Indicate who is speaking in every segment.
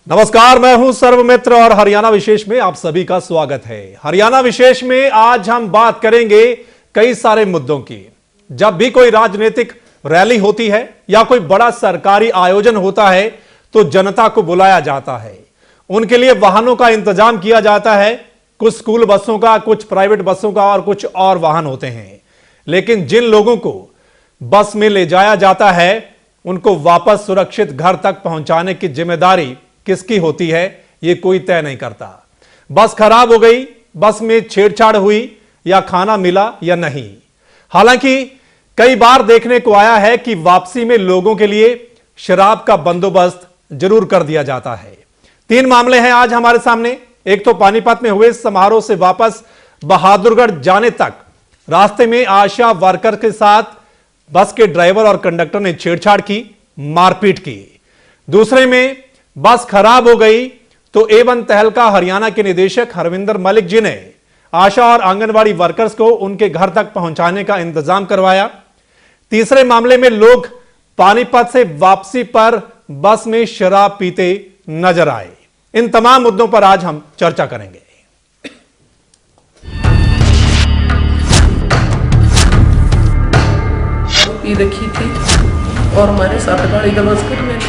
Speaker 1: नमस्कार, मैं हूं सर्वमित्र और हरियाणा विशेष में आप सभी का स्वागत है। हरियाणा विशेष में आज हम बात करेंगे कई सारे मुद्दों की। जब भी कोई राजनीतिक रैली होती है या कोई बड़ा सरकारी आयोजन होता है तो जनता को बुलाया जाता है, उनके लिए वाहनों का इंतजाम किया जाता है। कुछ स्कूल बसों का, कुछ प्राइवेट बसों का और कुछ और वाहन होते हैं। लेकिन जिन लोगों को बस में ले जाया जाता है उनको वापस सुरक्षित घर तक पहुंचाने की जिम्मेदारी किसकी होती है, यह कोई तय नहीं करता। बस खराब हो गई, बस में छेड़छाड़ हुई या खाना मिला या नहीं। हालांकि कई बार देखने को आया है कि वापसी में लोगों के लिए शराब का बंदोबस्त जरूर कर दिया जाता है। 3 मामले हैं आज हमारे सामने। एक तो पानीपत में हुए समारोह से वापस बहादुरगढ़ जाने तक रास्ते में आशा वर्कर के साथ बस के ड्राइवर और कंडक्टर ने छेड़छाड़ की, मारपीट की। दूसरे में बस खराब हो गई तो A1 तहलका हरियाणा के निदेशक हरविंदर मलिक जी ने आशा और आंगनवाड़ी वर्कर्स को उनके घर तक पहुंचाने का इंतजाम करवाया। तीसरे मामले में लोग पानीपत से वापसी पर बस में शराब पीते नजर आए। इन तमाम मुद्दों पर आज हम चर्चा करेंगे।
Speaker 2: पी रखी थी और हमारे साथ गाड़ी गलौज करने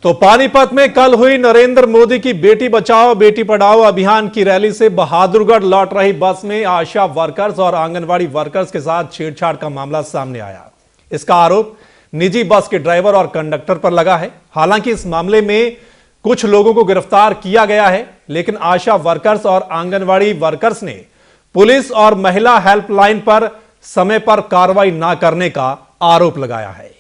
Speaker 1: तो पानीपत में कल हुई नरेंद्र मोदी की बेटी बचाओ बेटी पढ़ाओ अभियान की रैली से बहादुरगढ़ लौट रही बस में आशा वर्कर्स और आंगनवाड़ी वर्कर्स के साथ छेड़छाड़ का मामला सामने आया। इसका आरोप निजी बस के ड्राइवर और कंडक्टर पर लगा है। हालांकि इस मामले में कुछ लोगों को गिरफ्तार किया गया है, लेकिन आशा वर्कर्स और आंगनवाड़ी वर्कर्स ने पुलिस और महिला हेल्पलाइन पर समय पर कार्रवाई न करने का आरोप लगाया है।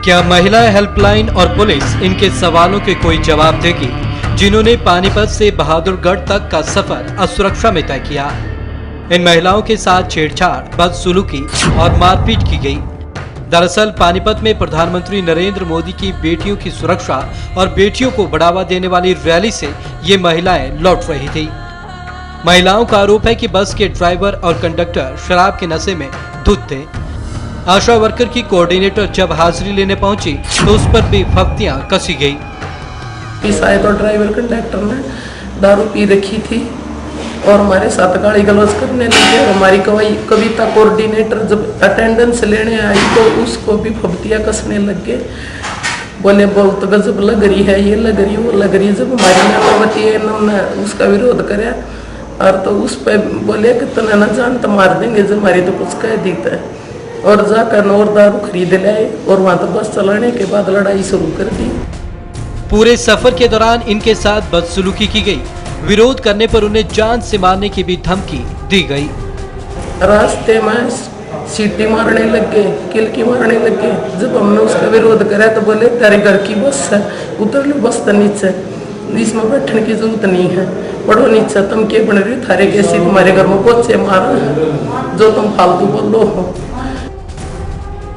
Speaker 3: क्या महिला हेल्पलाइन और पुलिस इनके सवालों के कोई जवाब देगी, जिन्होंने पानीपत से बहादुरगढ़ तक का सफर असुरक्षा में तय किया। इन महिलाओं के साथ छेड़छाड़, बदसलूकी और मारपीट की गई। दरअसल पानीपत में प्रधानमंत्री नरेंद्र मोदी की बेटियों की सुरक्षा और बेटियों को बढ़ावा देने वाली रैली से ये महिलाएं लौट रही थी। महिलाओं का आरोप है कि बस के ड्राइवर और कंडक्टर शराब के नशे में धुत थे। आशा वर्कर की कोऑर्डिनेटर जब हाजिरी लेने पहुंची तो उस पर भी फप्तियां कसी गई।
Speaker 2: शायद और ड्राइवर कंडक्टर ने दारू पी रखी थी और हमारे साथ गाड़ी गलौज करने लगे। हमारी कविता कोऑर्डिनेटर जब अटेंडेंस लेने आई तो उसको भी फप्तियां कसने लग गए। बोले बहुत गजब लग रही है, ये लग रही वो लग रही। जब हमारी नेतावती है इन्होंने उसका विरोध कराया और तो उस पर बोले कि तने न जान तो मार देंगे, जब हमारी तो कुछ कह देता है। और जाकर और दारू खरीद लाए और वहां तो बस चलाने के बाद लड़ाई शुरू कर दी।
Speaker 3: पूरे सफर के दौरान इनके साथ बदसलूकी की गई। विरोध करने पर उन्हें जान से मारने की भी धमकी दी गई।
Speaker 2: रास्ते में सीटी मारने लग गए, किलकी मारने लग गए। जब हमने उसका विरोध करा तो बोले तेरे घर की बस है, उतर लो बस तो नीचे, इसमें बैठने की जरूरत नहीं है, पढ़ो नीचे। तुम क्या बन रही, थारे कैसी तुम्हारे घर में पोचे मारा, जो तुम फालतू बोलो हो।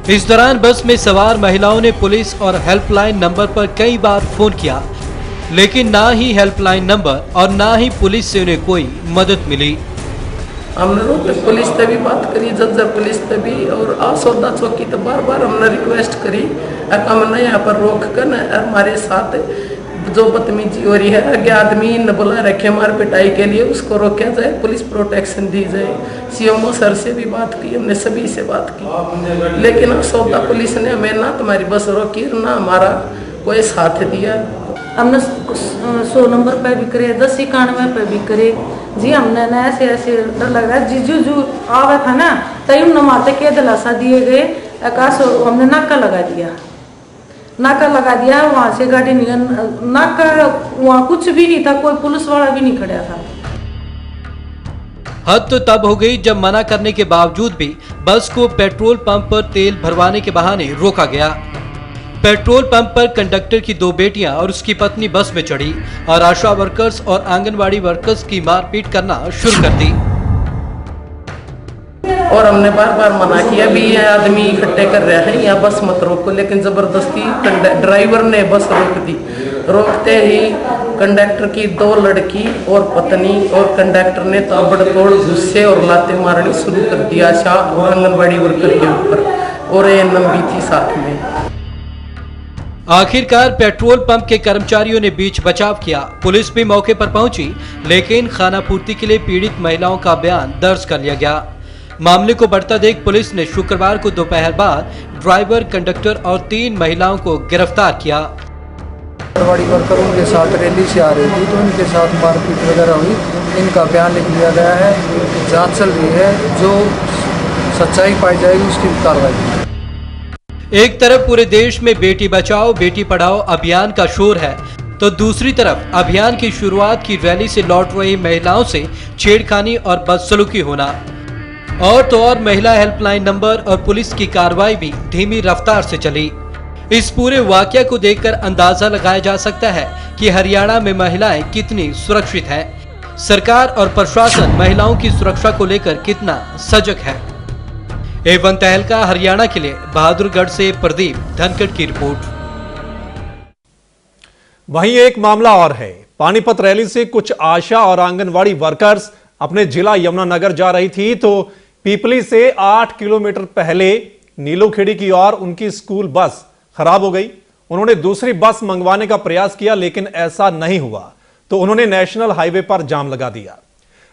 Speaker 3: इस दौरान बस में सवार महिलाओं ने पुलिस और हेल्पलाइन नंबर पर कई बार फोन किया, लेकिन ना ही हेल्पलाइन नंबर और ना ही पुलिस से उन्हें कोई मदद मिली।
Speaker 2: हमने रोहतक पुलिस से भी बात करी, जज्जर पुलिस से भी, और आसौदा चौकी तो बार बार हमने रिक्वेस्ट करी हमने यहाँ पर रोक कर हमारे साथ जो बदतमीजी हो रही है, आगे आदमी न बुला रखे मार पिटाई के लिए, उसको रोका जाए, पुलिस प्रोटेक्शन दी जाए। सीएमओ सर से भी बात की हमने, सभी से बात की, लेकिन सौदा पुलिस ने हमें ना तुम्हारी बस रोकी ना हमारा कोई साथ दिया।
Speaker 4: हमने 100 नंबर पे भी करे, 1091 पे भी करे जी। हमने ना ऐसे ऐसे डर लग रहा है जीजू जो आवा था ना तय न माते के दिलासा दिए गए। हमने नाका लगा दिया, नाका लगा दिया, वहां से गाड़ी नाका, वहां कुछ भी नहीं था, कोई पुलिस वाला भी नहीं खड़ा था।
Speaker 3: हद तो तब हो गई जब मना करने के बावजूद भी बस को पेट्रोल पंप पर तेल भरवाने के बहाने रोका गया। पेट्रोल पंप पर कंडक्टर की 2 बेटियां और उसकी पत्नी बस में चढ़ी और आशा वर्कर्स और आंगनवाड़ी वर्कर्स की मारपीट करना शुरू कर दी।
Speaker 2: और हमने बार बार मना किया भी ये आदमी इकट्ठे कर रहे हैं, यहाँ बस मत रोको, लेकिन जबरदस्ती ड्राइवर ने बस रोक दी। रोकते ही कंडक्टर की 2 लड़की और पत्नी और कंडक्टर ने ताबड़तोड़ गुस्से और लाते मारनी शुरू कर दिया आशा और आंगनबाड़ी वर्कर के ऊपर, और एएनएम भी थी साथ में।
Speaker 3: आखिरकार पेट्रोल पंप के कर्मचारियों ने बीच बचाव किया। पुलिस भी मौके पर पहुंची, लेकिन खानापूर्ति के लिए पीड़ित महिलाओं का बयान दर्ज कर लिया गया। मामले को बढ़ता देख पुलिस ने शुक्रवार को दोपहर बाद ड्राइवर, कंडक्टर और 3 महिलाओं को गिरफ्तार किया।
Speaker 5: आंगनबाड़ी वर्कर उनके साथ रैली से आ रही थी तो उनके साथ मारपीट वगैरह हुई। इनका बयान लिख लिया गया है, जांच चल रही है, जो सच्चाई पाई जाएगी उसकी कार्रवाई।
Speaker 3: एक तरफ पूरे देश में बेटी बचाओ बेटी पढ़ाओ अभियान का शोर है, तो दूसरी तरफ अभियान की शुरुआत की रैली से लौट रही महिलाओं से छेड़खानी और बदसलूकी होना, और तो और महिला हेल्पलाइन नंबर और पुलिस की कार्रवाई भी धीमी रफ्तार से चली। इस पूरे वाकया को देखकर अंदाजा लगाया जा सकता है कि हरियाणा में महिलाएं कितनी सुरक्षित हैं। सरकार और प्रशासन महिलाओं की सुरक्षा को लेकर कितना सजग है। एवं तहलका हरियाणा के लिए बहादुरगढ़ से प्रदीप धनखड़ की रिपोर्ट।
Speaker 1: वहीं एक मामला और है। पानीपत रैली से कुछ आशा और आंगनवाड़ी वर्कर्स अपने जिला यमुनानगर जा रही थी तो पीपली से 8 किलोमीटर पहले नीलोखेड़ी की ओर उनकी स्कूल बस खराब हो गई। उन्होंने दूसरी बस मंगवाने का प्रयास किया, लेकिन ऐसा नहीं हुआ तो उन्होंने नेशनल हाईवे पर जाम लगा दिया।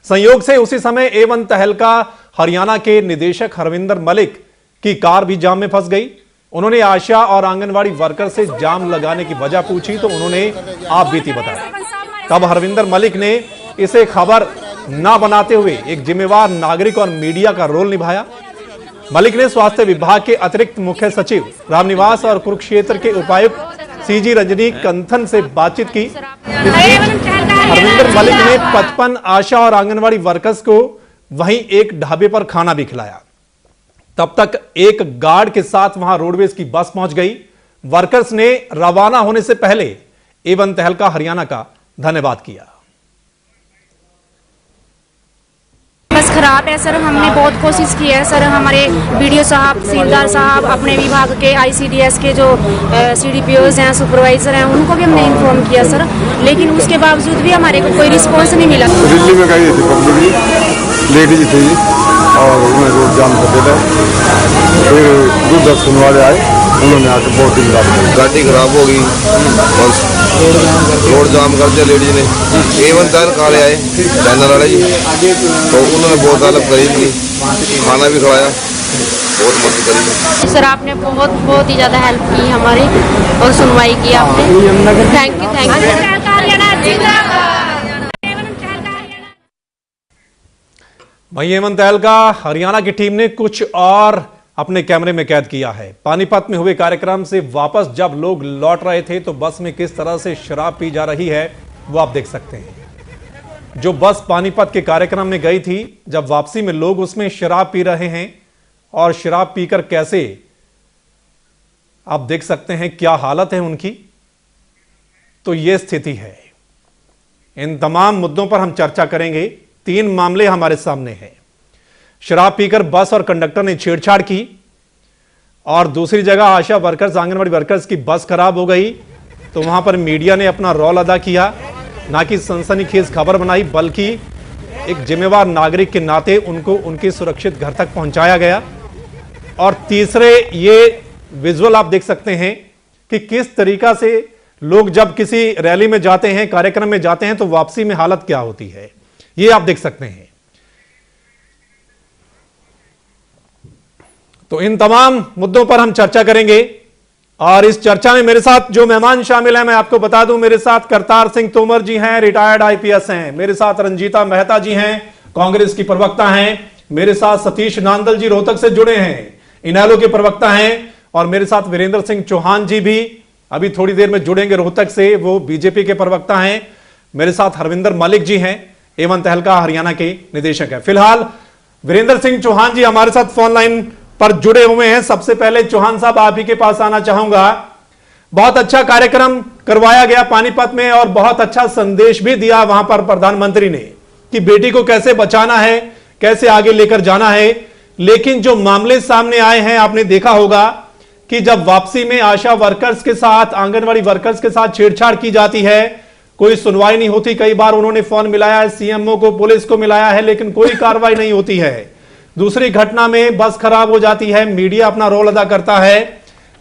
Speaker 1: संयोग से उसी समय एवन तहलका हरियाणा के निदेशक हरविंदर मलिक की कार भी जाम में फंस गई। उन्होंने आशा और आंगनवाड़ी वर्कर से जाम लगाने की वजह पूछी तो उन्होंने आप बीती बताया। तब हरविंदर मलिक ने इसे खबर न बनाते हुए एक जिम्मेवार नागरिक और मीडिया का रोल निभाया। मलिक ने स्वास्थ्य विभाग के अतिरिक्त मुख्य सचिव रामनिवास और कुरुक्षेत्र के उपायुक्त सीजी रजनी कंथन से बातचीत की। हरविंदर मलिक ने 55 आशा और आंगनवाड़ी वर्कर्स को वहीं एक ढाबे पर खाना भी खिलाया। तब तक एक गार्ड के साथ वहां रोडवेज की बस पहुंच गई। वर्कर्स ने रवाना होने से पहले एवन तहलका हरियाणा का धन्यवाद किया।
Speaker 6: बस खराब है सर, हमने बहुत कोशिश की है सर। हमारे बीडीओ साहब, तहसीलदार साहब, अपने विभाग के आईसीडीएस के जो सीडीपीओज हैं, सुपरवाइजर हैं, उनको भी हमने इन्फॉर्म किया सर, लेकिन उसके बावजूद भी हमारे को कोई रिस्पॉन्स नहीं मिला।
Speaker 7: दिल्ली में गई थी पब्लिक लेडीज थी और उन्हें रोड जाम कर दिया। फिर दूरदर्शन वाले आए, उन्होंने आकर बहुत दिन बाद
Speaker 8: गाड़ी खराब हो गई, रोड जाम कर दिया लेडीज ने। एवन तहलका वाले आए, चैनल वाले जी, तो उन्होंने बहुत हेल्प करी थी, खाना भी खिलाया, बहुत मदद करी
Speaker 6: सर। आपने बहुत ही ज़्यादा हेल्प की हमारी और सुनवाई की आपने। Thank you.
Speaker 1: वहीं एवन तहलका हरियाणा की टीम ने कुछ और अपने कैमरे में कैद किया है। पानीपत में हुए कार्यक्रम से वापस जब लोग लौट रहे थे तो बस में किस तरह से शराब पी जा रही है वो आप देख सकते हैं। जो बस पानीपत के कार्यक्रम में गई थी, जब वापसी में लोग उसमें शराब पी रहे हैं और शराब पीकर कैसे आप देख सकते हैं क्या हालत है उनकी। तो यह स्थिति है। इन तमाम मुद्दों पर हम चर्चा करेंगे। 3 मामले हमारे सामने हैं। शराब पीकर बस और कंडक्टर ने छेड़छाड़ की, और दूसरी जगह आशा वर्कर्स, आंगनवाड़ी वर्कर्स की बस खराब हो गई तो वहां पर मीडिया ने अपना रोल अदा किया, ना कि सनसनीखेज खबर बनाई, बल्कि एक जिम्मेवार नागरिक के नाते उनको उनके सुरक्षित घर तक पहुंचाया गया। और तीसरे ये विजुअल आप देख सकते हैं कि किस तरीका से लोग जब किसी रैली में जाते हैं, कार्यक्रम में जाते हैं, तो वापसी में हालत क्या होती है, ये आप देख सकते हैं। तो इन तमाम मुद्दों पर हम चर्चा करेंगे, और इस चर्चा में मेरे साथ जो मेहमान शामिल हैं मैं आपको बता दूं। मेरे साथ करतार सिंह तोमर जी हैं, रिटायर्ड आईपीएस हैं। मेरे साथ रंजीता मेहता जी हैं, कांग्रेस की प्रवक्ता हैं। मेरे साथ सतीश नांदल जी रोहतक से जुड़े हैं, इनेलो के प्रवक्ता हैं। और मेरे साथ वीरेंद्र सिंह चौहान जी भी अभी थोड़ी देर में जुड़ेंगे रोहतक से, वो बीजेपी के प्रवक्ता हैं। मेरे साथ हरविंदर मलिक जी हैं, एवन तहलका हरियाणा के निदेशक हैं। फिलहाल वीरेंद्र सिंह चौहान जी हमारे साथ फोन लाइन पर जुड़े हुए हैं। सबसे पहले चौहान साहब आप ही के पास आना चाहूंगा। बहुत अच्छा कार्यक्रम करवाया गया पानीपत में और बहुत अच्छा संदेश भी दिया वहां पर प्रधानमंत्री ने कि बेटी को कैसे बचाना है, कैसे आगे लेकर जाना है। लेकिन जो मामले सामने आए हैं, आपने देखा होगा कि जब वापसी में आशा वर्कर्स के साथ, आंगनवाड़ी वर्कर्स के साथ छेड़छाड़ की जाती है, कोई सुनवाई नहीं होती। कई बार उन्होंने फोन मिलाया है, सीएमओ को, पुलिस को मिलाया है, लेकिन कोई कार्रवाई नहीं होती है। दूसरी घटना में बस खराब हो जाती है, मीडिया अपना रोल अदा करता है,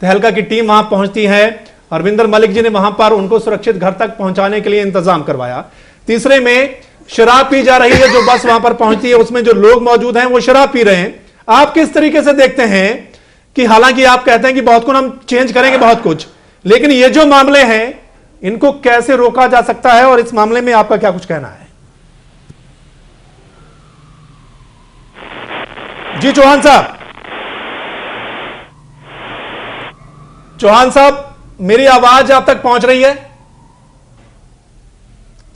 Speaker 1: तहलका की टीम वहां पहुंचती है, अरविंदर मलिक जी ने वहां पर उनको सुरक्षित घर तक पहुंचाने के लिए इंतजाम करवाया। तीसरे में शराब पी जा रही है, जो बस वहां पर पहुंचती है उसमें जो लोग मौजूद हैं वो शराब पी रहे हैं। आप किस तरीके से देखते हैं कि हालांकि आप कहते हैं कि बहुत कुछ हम चेंज करेंगे, बहुत कुछ, लेकिन ये जो मामले हैं इनको कैसे रोका जा सकता है और इस मामले में आपका क्या कुछ कहना है? जी चौहान साहब, मेरी आवाज आप तक पहुंच रही है?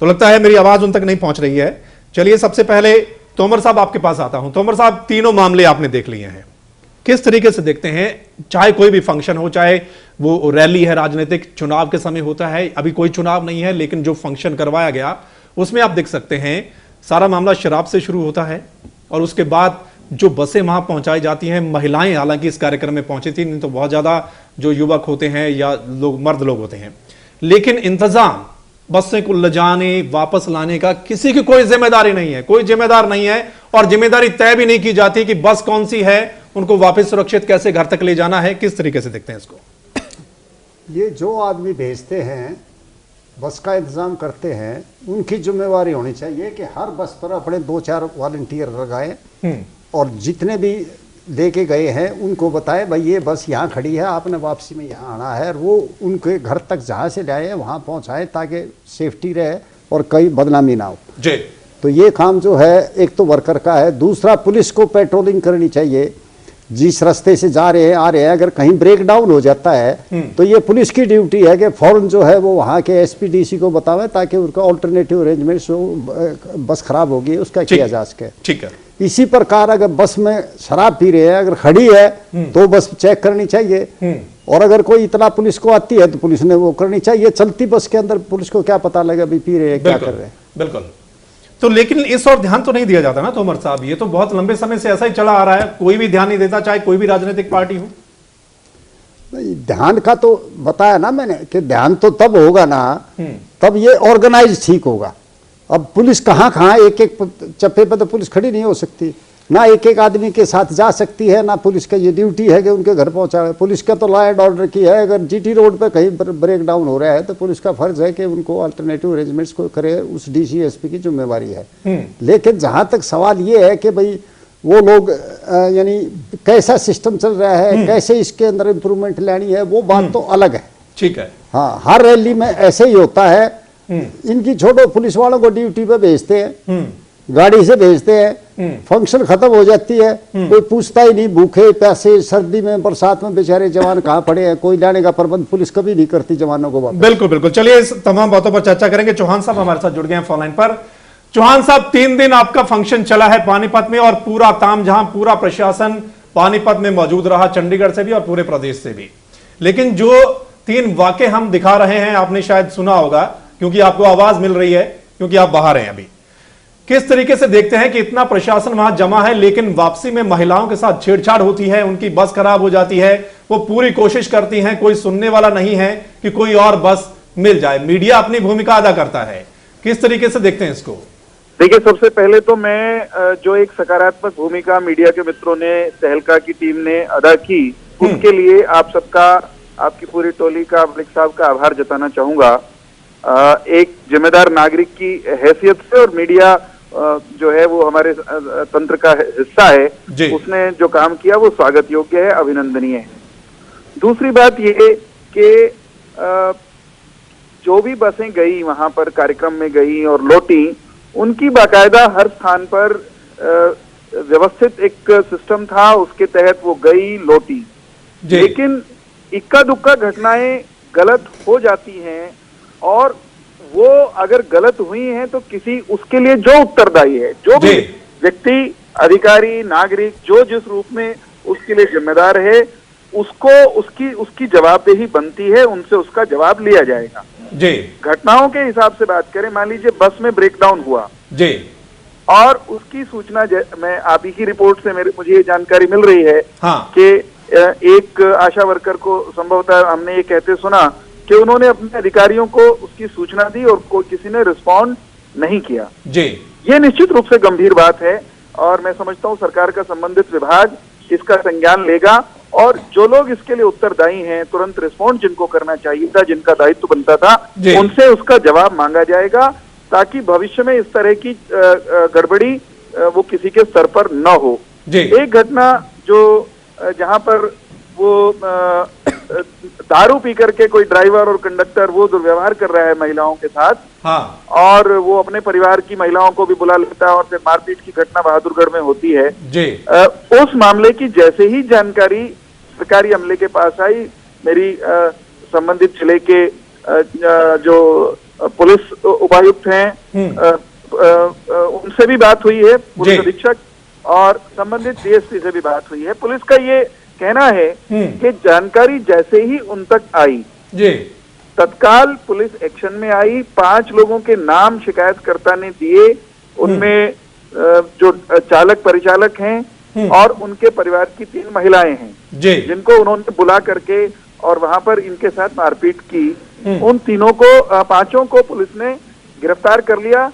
Speaker 1: तो लगता है मेरी आवाज उन तक नहीं पहुंच रही है। चलिए सबसे पहले तोमर साहब आपके पास आता हूं। तोमर साहब, तीनों मामले आपने देख लिए हैं, किस तरीके से देखते हैं? चाहे कोई भी फंक्शन हो, चाहे वो रैली है, राजनीतिक चुनाव के समय होता है, अभी कोई चुनाव नहीं है, लेकिन जो फंक्शन करवाया गया उसमें आप देख सकते हैं सारा मामला शराब से शुरू होता है और उसके बाद जो बसें वहां पहुंचाई जाती हैं, महिलाएं हालांकि इस कार्यक्रम में पहुंची थी, नहीं तो बहुत ज्यादा जो युवक होते हैं या लोग, मर्द लोग होते हैं, लेकिन इंतजाम बसें को ले जाने वापस लाने का किसी की कोई जिम्मेदारी नहीं है, कोई जिम्मेदार नहीं है और जिम्मेदारी तय भी नहीं की जाती कि बस कौन सी है, उनको वापस सुरक्षित कैसे घर तक ले जाना है। किस तरीके से देखते हैं इसको?
Speaker 9: ये जो आदमी भेजते हैं, बस का इंतजाम करते हैं, उनकी जिम्मेवारी होनी चाहिए कि हर बस पर अपने 2-4 वॉलंटियर लगाए और जितने भी लेके गए हैं उनको बताए भाई ये बस यहाँ खड़ी है, आपने वापसी में यहाँ आना है, और वो उनके घर तक जहाँ से लाए वहाँ पहुँचाए ताकि सेफ्टी रहे और कहीं बदनामी ना हो
Speaker 1: जी।
Speaker 9: तो ये काम जो है एक तो वर्कर का है। दूसरा, पुलिस को पेट्रोलिंग करनी चाहिए, जिस रास्ते से जा रहे हैं आ रहे हैं, अगर कहीं ब्रेक डाउन हो जाता है तो ये पुलिस की ड्यूटी है कि फौरन जो है वो वहाँ के एसपीडीसी को बतावे ताकि उनका ऑल्टरनेटिव अरेंजमेंट बस खराब होगी उसका किया जा सके।
Speaker 1: ठीक है।
Speaker 9: इसी प्रकार अगर बस में शराब पी रहे हैं, अगर खड़ी है तो बस चेक करनी चाहिए और अगर कोई इतना पुलिस को आती है तो पुलिस ने वो करनी चाहिए। चलती बस के अंदर पुलिस को क्या पता लगा भी पी रहे हैं, क्या कर रहे हैं।
Speaker 1: बिल्कुल। तो लेकिन इस और ध्यान तो नहीं दिया जाता ना तोमर साहब, ये तो बहुत लंबे समय से ऐसा ही चला आ रहा है, कोई भी ध्यान नहीं देता, चाहे कोई भी राजनीतिक पार्टी हो।
Speaker 9: ध्यान का तो बताया ना मैंने कि ध्यान तो तब होगा ना तब ये ऑर्गेनाइज ठीक होगा। अब पुलिस कहाँ एक एक चप्पे पे तो पुलिस खड़ी नहीं हो सकती, ना एक एक आदमी के साथ जा सकती है, ना पुलिस का ये ड्यूटी है कि उनके घर पहुंचाए। पुलिस का तो लॉ एंड ऑर्डर की है, अगर जीटी रोड पे कहीं ब्रेक डाउन हो रहा है तो पुलिस का फर्ज है कि उनको अल्टरनेटिव अरेंजमेंट्स को करे, उस डीसीएसपी की जिम्मेवारी है। लेकिन जहां तक सवाल ये है कि भाई वो लोग यानी कैसा सिस्टम चल रहा है, कैसे इसके अंदर इम्प्रूवमेंट लानी है, वो बात तो अलग है।
Speaker 1: ठीक है।
Speaker 9: हाँ, हर रैली में ऐसे ही होता है। इनकी छोड़ो, पुलिस वालों को ड्यूटी पे भेजते हैं, गाड़ी से भेजते हैं, फंक्शन खत्म हो जाती है, कोई पूछता ही नहीं, भूखे प्यासे सर्दी में बरसात में बेचारे जवान कहाँ पड़े हैं, कोई लाने का प्रबंध पुलिस कभी नहीं करती जवानों को वापस।
Speaker 1: बिल्कुल बिल्कुल। चलिए इस तमाम बातों पर चर्चा करेंगे। चौहान साहब हमारे साथ जुड़ गए हैं फोन लाइन पर। चौहान साहब, 3 दिन आपका फंक्शन चला है पानीपत में और पूरा तामझाम, पूरा प्रशासन पानीपत में मौजूद रहा, चंडीगढ़ से भी और पूरे प्रदेश से भी। लेकिन जो 3 वाकये हम दिखा रहे हैं, आपने शायद सुना होगा क्योंकि आपको आवाज मिल रही है, क्योंकि आप बाहर हैं अभी। किस तरीके से देखते हैं कि इतना प्रशासन वहां जमा है लेकिन वापसी में महिलाओं के साथ छेड़छाड़ होती है, उनकी बस खराब हो जाती है, वो पूरी कोशिश करती हैं, कोई सुनने वाला नहीं है कि कोई और बस मिल जाए, मीडिया अपनी भूमिका अदा करता है। किस तरीके से देखते हैं इसको?
Speaker 10: देखिए, सबसे पहले तो मैं जो एक सकारात्मक भूमिका मीडिया के मित्रों ने, तहलका की टीम ने अदा की, उसके लिए आप सबका, आपकी पूरी टोली का, मलिक साहब का आभार जताना चाहूंगा। एक जिम्मेदार नागरिक की हैसियत से, और मीडिया जो है वो हमारे तंत्र का हिस्सा है, उसने जो काम किया वो स्वागत योग्य है, अभिनंदनीय है। दूसरी बात ये कि जो भी बसें गई वहां पर कार्यक्रम में गई और लौटी, उनकी बाकायदा हर स्थान पर व्यवस्थित एक सिस्टम था, उसके तहत वो गई लौटी। लेकिन इक्का दुक्का घटनाएं गलत हो जाती हैं और वो अगर गलत हुई हैं तो किसी उसके लिए जो उत्तरदायी है, जो भी व्यक्ति, अधिकारी, नागरिक, जो जिस रूप में उसके लिए जिम्मेदार है, उसको उसकी जवाबदेही बनती है, उनसे उसका जवाब लिया जाएगा।
Speaker 1: जी।
Speaker 10: घटनाओं के हिसाब से बात करें, मान लीजिए बस में ब्रेकडाउन हुआ
Speaker 1: जी,
Speaker 10: और उसकी सूचना मैं आप ही की रिपोर्ट से मुझे ये जानकारी मिल रही है कि एक आशा वर्कर को संभवतः हमने ये कहते सुना कि उन्होंने अपने अधिकारियों को उसकी सूचना दी और कोई किसी ने रिस्पॉन्ड नहीं किया जी। ये निश्चित रूप से गंभीर बात है और मैं समझता हूँ सरकार का संबंधित विभाग इसका संज्ञान लेगा और जो लोग इसके लिए उत्तरदायी हैं तुरंत रिस्पॉन्ड जिनको करना चाहिए था, जिनका दायित्व बनता था, उनसे उसका जवाब मांगा जाएगा ताकि भविष्य में इस तरह की गड़बड़ी वो किसी के स्तर पर न हो। एक घटना जो जहां पर वो दारू पी करके कोई ड्राइवर और कंडक्टर वो दुर्व्यवहार कर रहा है महिलाओं के साथ और वो अपने परिवार की महिलाओं को भी बुला लेता है और फिर मारपीट की घटना बहादुरगढ़ में होती है जी। उस मामले की जैसे ही जानकारी सरकारी अमले के पास आई, मेरी संबंधित जिले के जो पुलिस उपायुक्त हैं उनसे भी बात हुई है, पुलिस अधीक्षक और संबंधित डीएसपी से भी बात हुई है। पुलिस का ये कहना है कि जानकारी जैसे ही उन तक आई जी तत्काल पुलिस एक्शन में आई। 5 लोगों के नाम शिकायतकर्ता ने दिए, उनमें जो चालक परिचालक हैं और उनके परिवार की 3 महिलाएं हैं जी, जिनको उन्होंने बुला करके और वहां पर इनके साथ मारपीट की। उन तीनों को 5 को पुलिस ने गिरफ्तार कर लिया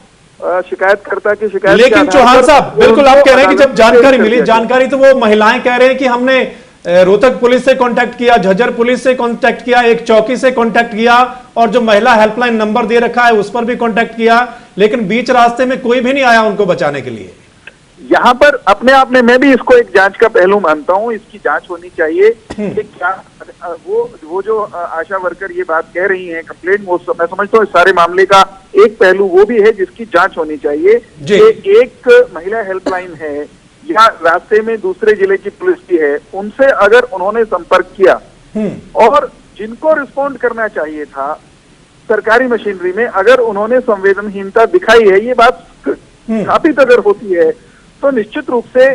Speaker 10: शिकायतकर्ता की शिकायत।
Speaker 1: लेकिन चौहान साहब बिल्कुल आप कह रहे हैं कि जब जानकारी मिली, जानकारी तो वो महिलाएं कह रहे हैं कि हमने रोहतक पुलिस से कांटेक्ट किया, झज्जर पुलिस से कांटेक्ट किया, एक चौकी से कांटेक्ट किया और जो महिला हेल्पलाइन नंबर दे रखा है उस पर भी कांटेक्ट किया, लेकिन बीच रास्ते में कोई भी नहीं आया उनको बचाने के लिए।
Speaker 10: यहाँ पर अपने आप में मैं भी इसको एक जांच का पहलू मानता हूँ, इसकी जांच होनी चाहिए कि क्या वो जो आशा वर्कर ये बात कह रही हैं कंप्लेंट, वो मैं समझता हूँ इस सारे मामले का एक पहलू वो भी है जिसकी जांच होनी चाहिए कि एक महिला हेल्पलाइन है या रास्ते में दूसरे जिले की पुलिस भी है, उनसे अगर उन्होंने संपर्क किया और जिनको रिस्पॉन्ड करना चाहिए था सरकारी मशीनरी में अगर उन्होंने संवेदनहीनता दिखाई है, ये बात स्थापित अगर होती है तो निश्चित रूप से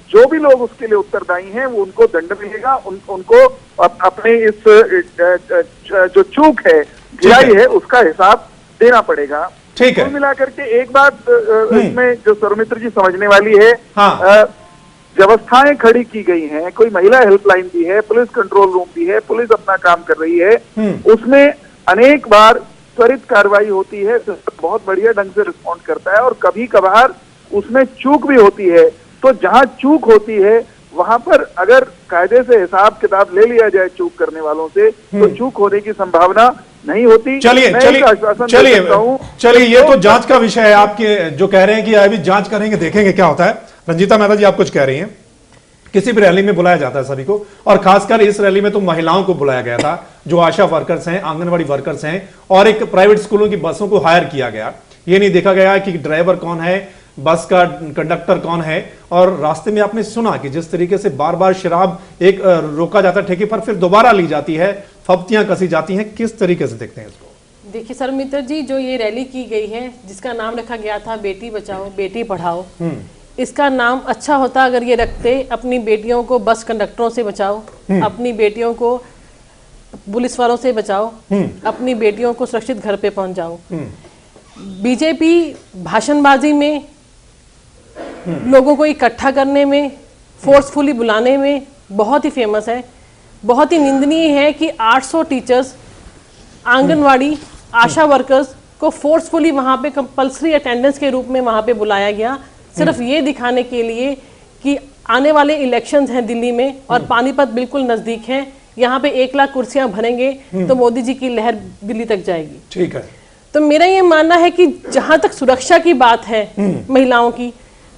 Speaker 10: जो भी लोग उसके लिए उत्तरदायी हैं वो उनको दंड मिलेगा, उनको अपने इस जो चूक है ढिलाई है उसका हिसाब देना पड़ेगा। ठीक है। मिलाकर के एक बात इसमें जो सौमित्र जी समझने वाली है, व्यवस्थाएं खड़ी की गई हैं, कोई महिला हेल्पलाइन भी है, पुलिस कंट्रोल रूम भी है, पुलिस अपना काम कर रही है, उसमें अनेक बार त्वरित कार्रवाई होती है, बहुत बढ़िया ढंग से रिस्पॉन्ड करता है और कभी कभार उसमें चूक भी होती है। तो जहां चूक होती है वहां पर अगर कायदे से हिसाब किताब ले लिया जाए चूक करने वालों से तो चूक होने की संभावना नहीं होती।
Speaker 1: चलिए ये तो जांच का विषय है, आपके जो कह रहे हैं कि अभी जांच करेंगे देखेंगे क्या होता है। रंजीता मेहता जी आप कुछ कह रही हैं, किसी भी रैली में बुलाया जाता है सभी को और खासकर इस रैली में तो महिलाओं को बुलाया गया था जो आशा वर्कर्स हैं, आंगनवाड़ी वर्कर्स हैं और एक प्राइवेट स्कूलों की बसों को हायर किया गया। ये नहीं देखा गया कि ड्राइवर कौन है, बस का कंडक्टर कौन है। और रास्ते में आपने सुना कि जिस तरीके से बार बार शराब एक रोका जाता है ठेके पर, फिर दोबारा ली जाती है, फब्तियां कसी जाती हैं, किस तरीके से देखते हैं इसको?
Speaker 11: देखिए सौमित्र जी, जो ये रैली की गई है जिसका नाम रखा गया था बेटी बचाओ बेटी पढ़ाओ, इसका नाम अच्छा होता अगर ये रखते अपनी बेटियों को बस कंडक्टरों से बचाओ, अपनी बेटियों को पुलिस वालों से बचाओ, अपनी बेटियों को सुरक्षित घर पे पहुंच जाओ। बीजेपी भाषणबाजी में, लोगों को इकट्ठा करने में, फोर्सफुली बुलाने में बहुत ही फेमस है। बहुत ही निंदनीय है कि 800 टीचर्स, आंगनवाड़ी, आशा वर्कर्स को फोर्सफुली वहां पे कंपल्सरी अटेंडेंस के रूप में वहां पे बुलाया गया, सिर्फ ये दिखाने के लिए कि आने वाले इलेक्शंस हैं दिल्ली में और पानीपत बिल्कुल नजदीक है, यहाँ पे 1 लाख कुर्सियां भरेंगे तो मोदी जी की लहर दिल्ली तक जाएगी। ठीक है। तो मेरा ये मानना है कि जहां तक सुरक्षा की बात है महिलाओं की,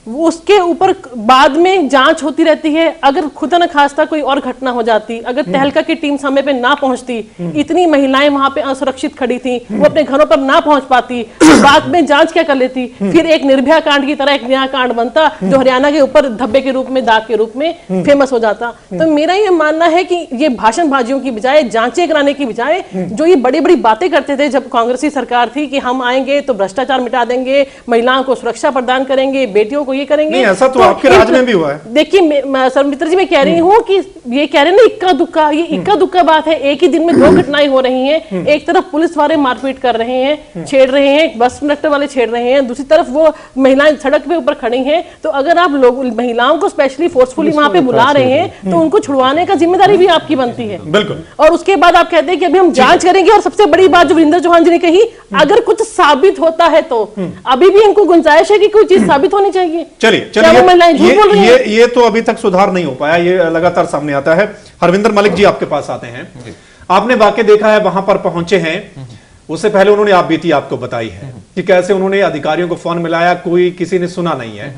Speaker 11: उसके ऊपर बाद में जांच होती रहती है। अगर खुदा न खास्ता कोई और घटना हो जाती, अगर तहलका की टीम समय पे ना पहुंचती, इतनी महिलाएं वहां पे असुरक्षित खड़ी थी, वो अपने घरों पर ना पहुंच पाती, तो बाद में जांच क्या कर लेती? फिर एक निर्भया कांड की तरह एक नया कांड बनता जो हरियाणा के ऊपर धब्बे के रूप में, दाग के रूप में फेमस हो जाता। तो मेरा ये मानना है कि ये भाषणबाजियों की बजाय, जांचें कराने की बजाय, जो ये बड़ी बड़ी बातें करते थे जब कांग्रेसी सरकार थी कि हम आएंगे तो भ्रष्टाचार मिटा देंगे, महिलाओं को सुरक्षा प्रदान करेंगे, बेटियों को वो ये करेंगे।
Speaker 1: नहीं, ऐसा तो आपके राज्य में भी हुआ है।
Speaker 11: देखिए सर मित्र जी, मैं कह रही हूँ कि ये कह रहे हैं ना इक्का दुक्का, ये इक्का दुक्का बात है। एक ही दिन में 2 घटनाएं हो रही हैं। एक तरफ पुलिस वाले मारपीट कर रहे हैं, छेड़ रहे हैं, बस कंडक्टर वाले छेड़ रहे हैं, दूसरी तरफ वो महिलाएं सड़क पे ऊपर खड़ी हैं। तो अगर आप लोग महिलाओं को स्पेशली फोर्सफुली वहां पे बुला रहे हैं तो उनको छुड़वाने का जिम्मेदारी भी आपकी बनती है।
Speaker 1: बिल्कुल।
Speaker 11: और उसके बाद आप कहते हैं कि अभी हम जांच करेंगे। और सबसे बड़ी बात जो वीरेंद्र चौहान जी ने कही, अगर कुछ साबित होता है तो अभी भी इनको गुंजाइश है कि कोई चीज साबित होनी चाहिए।
Speaker 1: चलिए ये तो अभी तक सुधार नहीं हो पाया, ये लगातार सामने आता है। हरविंदर मलिक जी आपके पास आते हैं। आपने वाकई देखा है, वहां पर पहुंचे हैं, उससे पहले उन्होंने आप बीती आपको बताई है कि कैसे उन्होंने अधिकारियों को फोन मिलाया, कोई किसी ने सुना नहीं है।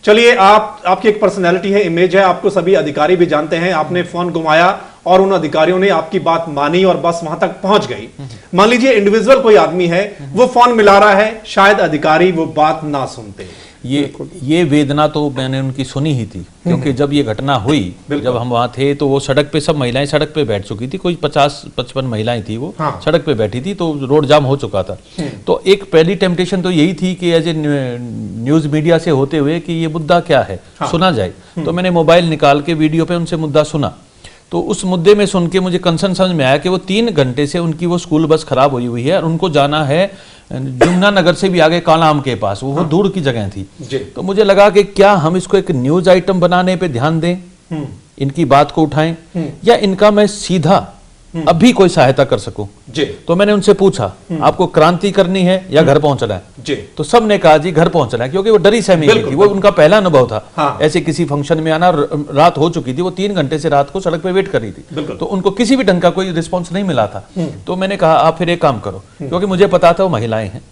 Speaker 1: चलिए, आपकी एक पर्सनैलिटी है, इमेज है, आपको सभी अधिकारी भी जानते हैं। आपने फोन घुमाया और उन अधिकारियों ने आपकी बात मानी और बस वहां तक पहुंच गई। मान लीजिए इंडिविजुअल कोई आदमी है, वो फोन मिला रहा है, शायद अधिकारी वो बात ना सुनते।
Speaker 12: ये वेदना तो मैंने उनकी सुनी ही थी, क्योंकि जब ये घटना हुई, जब हम वहां थे तो वो सड़क पे सब महिलाएं सड़क पे बैठ चुकी थी। कोई 50-55 महिलाएं थी, वो सड़क पे बैठी थी, तो रोड जाम हो चुका था। तो एक पहली टेम्पटेशन तो यही थी कि एज ए न्यूज मीडिया से होते हुए कि ये मुद्दा क्या है, सुना जाए। तो मैंने मोबाइल निकाल के वीडियो पे उनसे मुद्दा सुना। तो उस मुद्दे में सुन के मुझे कंसर्न समझ में आया कि वो 3 घंटे से उनकी वो स्कूल बस खराब हुई है और उनको जाना है जमुनानगर से भी आगे कालाम के पास, वो दूर की जगह थी। तो मुझे लगा कि क्या हम इसको एक न्यूज आइटम बनाने पे ध्यान दें, इनकी बात को उठाएं, या इनका मैं सीधा अभी कोई सहायता कर सकूं। तो मैंने उनसे पूछा, आपको क्रांति करनी है या घर पहुंचना है? तो सब ने कहा जी घर पहुंचना है, क्योंकि वो डरी सहमी थी। वो उनका पहला अनुभव था ऐसे किसी फंक्शन में आना। रात हो चुकी थी, वो 3 घंटे से रात को सड़क पे वेट कर रही थी, तो उनको किसी भी ढंग का कोई रिस्पॉन्स नहीं मिला था। तो मैंने कहा आप फिर एक काम करो, क्योंकि मुझे पता था वो महिलाएं हैं,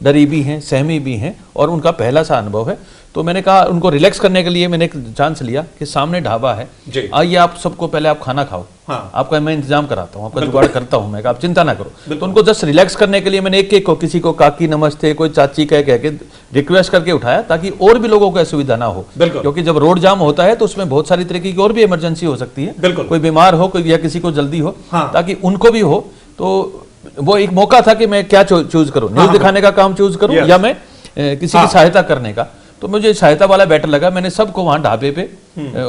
Speaker 12: डरी भी हैं, सहमी भी हैं, और उनका पहला सा अनुभव है। तो मैंने कहा उनको रिलैक्स करने के लिए मैंने एक चांस लिया कि सामने ढाबा है, आइए आप सबको पहले आप खाना खाओ, आपका मैं इंतजाम कराता हूँ, आपका जुगाड़ करता हूँ मैं, आप चिंता ना करो। तो उनको जस्ट रिलैक्स करने के लिए मैंने एक को, किसी को काकी नमस्ते, कोई चाची कह के रिक्वेस्ट करके उठाया, ताकि और भी लोगों को असुविधा ना हो। क्योंकि जब रोड जाम होता है तो उसमें बहुत सारी तरीके की और भी इमरजेंसी हो सकती है, कोई बीमार हो कोई, या किसी को जल्दी हो, ताकि उनको भी हो। तो वो एक मौका था कि मैं क्या चूज करूँ, न्यूज दिखाने का काम चूज करूँ या मैं किसी की सहायता करने का। तो मुझे सहायता वाला बेटर लगा। मैंने सबको वहां ढाबे पे,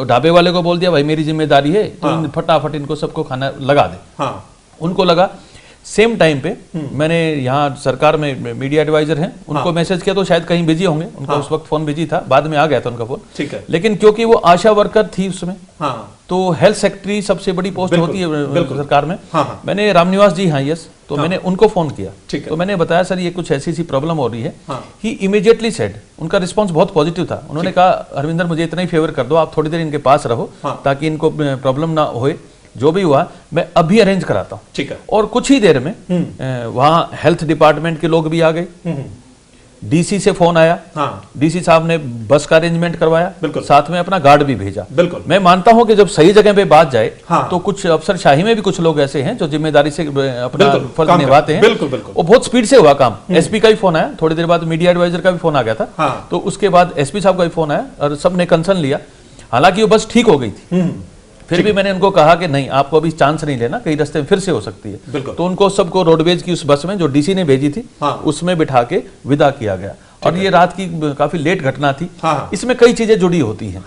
Speaker 12: ढाबे वाले को बोल दिया भाई मेरी जिम्मेदारी है, तो फटाफट इनको सबको खाना लगा दे। उनको लगा। सेम टाइम पे मैंने यहाँ सरकार में मीडिया एडवाइजर हैं, उनको मैसेज किया, तो शायद कहीं बिजी होंगे, उनका उस वक्त फोन बिजी था, बाद में आ गया था उनका फोन। ठीक है। लेकिन क्योंकि वो आशा वर्कर थी उसमें, तो हेल्थ सेक्रेटरी सबसे बड़ी पोस्ट होती है सरकार में। मैंने रामनिवास जी, हाँ यस, तो मैंने उनको फोन किया। तो मैंने बताया सर ये कुछ ऐसी प्रॉब्लम हो रही है। ही इमीडिएटली सेड, उनका रिस्पांस बहुत पॉजिटिव था। उन्होंने कहा हरविंदर मुझे इतना ही फेवर कर दो, आप थोड़ी देर इनके पास रहो ताकि इनको प्रॉब्लम ना होए। जो भी हुआ मैं अभी अरेंज कराता हूँ। ठीक है। और कुछ ही देर में वहां हेल्थ डिपार्टमेंट के लोग भी आ गए, डीसी से फोन आया, डीसी साहब ने बस का अरेंजमेंट करवाया, साथ में अपना गार्ड भी भेजा। मैं मानता हूं कि जब सही जगह पे बात जाए तो कुछ अफसरशाही में भी कुछ लोग ऐसे हैं जो जिम्मेदारी से अपना फर्ज निभाते हैं। वो बहुत स्पीड से हुआ काम। एसपी का भी फोन आया, थोड़ी देर बाद मीडिया एडवाइजर का भी फोन आ गया था, तो उसके बाद एसपी साहब का भी फोन आया और सबने कंसर्न लिया। हालांकि वो बस ठीक हो गई थी, फिर भी मैंने उनको कहा कि नहीं आपको अभी चांस नहीं लेना, कई रास्ते में फिर से हो सकती है। तो उनको सबको रोडवेज की उस बस में जो डीसी ने भेजी थी उसमें बिठा के विदा किया गया। और ये रात की काफी लेट घटना थी। इसमें कई चीजें जुड़ी होती हैं।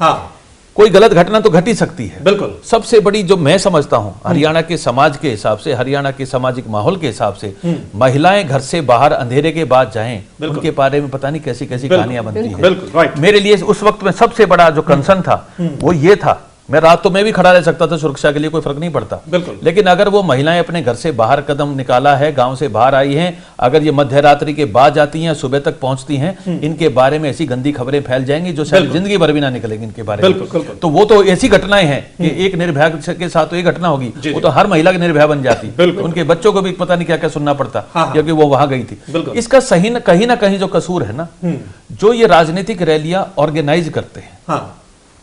Speaker 12: कोई गलत घटना तो घट ही सकती है। बिल्कुल। सबसे बड़ी जो मैं समझता हूं हरियाणा के समाज के हिसाब से, हरियाणा के सामाजिक माहौल के हिसाब से, महिलाएं घर से बाहर अंधेरे के बाद जाएं, उनके बारे में पता नहीं कैसी कैसी कहानियां बनती है। मेरे लिए उस वक्त में सबसे बड़ा जो कंसर्न था वो ये था, मैं रात तो मैं भी खड़ा रह सकता था, सुरक्षा के लिए कोई फर्क नहीं पड़ता, लेकिन अगर वो महिलाएं अपने घर से बाहर कदम निकाला है, गांव से बाहर आई हैं, अगर ये मध्य रात्रि के बाद जाती हैं, सुबह तक पहुंचती हैं, इनके बारे में ऐसी गंदी खबरें फैल जाएंगी जो शायद जिंदगी भर भी ना निकलेंगी इनके बारे में। तो वो तो ऐसी घटनाएं हैं कि एक निर्भया के साथ तो एक घटना होगी, वो तो हर महिला की निर्भया बन जाती, उनके बच्चों को भी पता नहीं क्या क्या सुनना पड़ता क्योंकि वो वहां गई थी। इसका सही कहीं ना कहीं जो कसूर है ना, जो ये राजनीतिक रैलियां ऑर्गेनाइज करते हैं,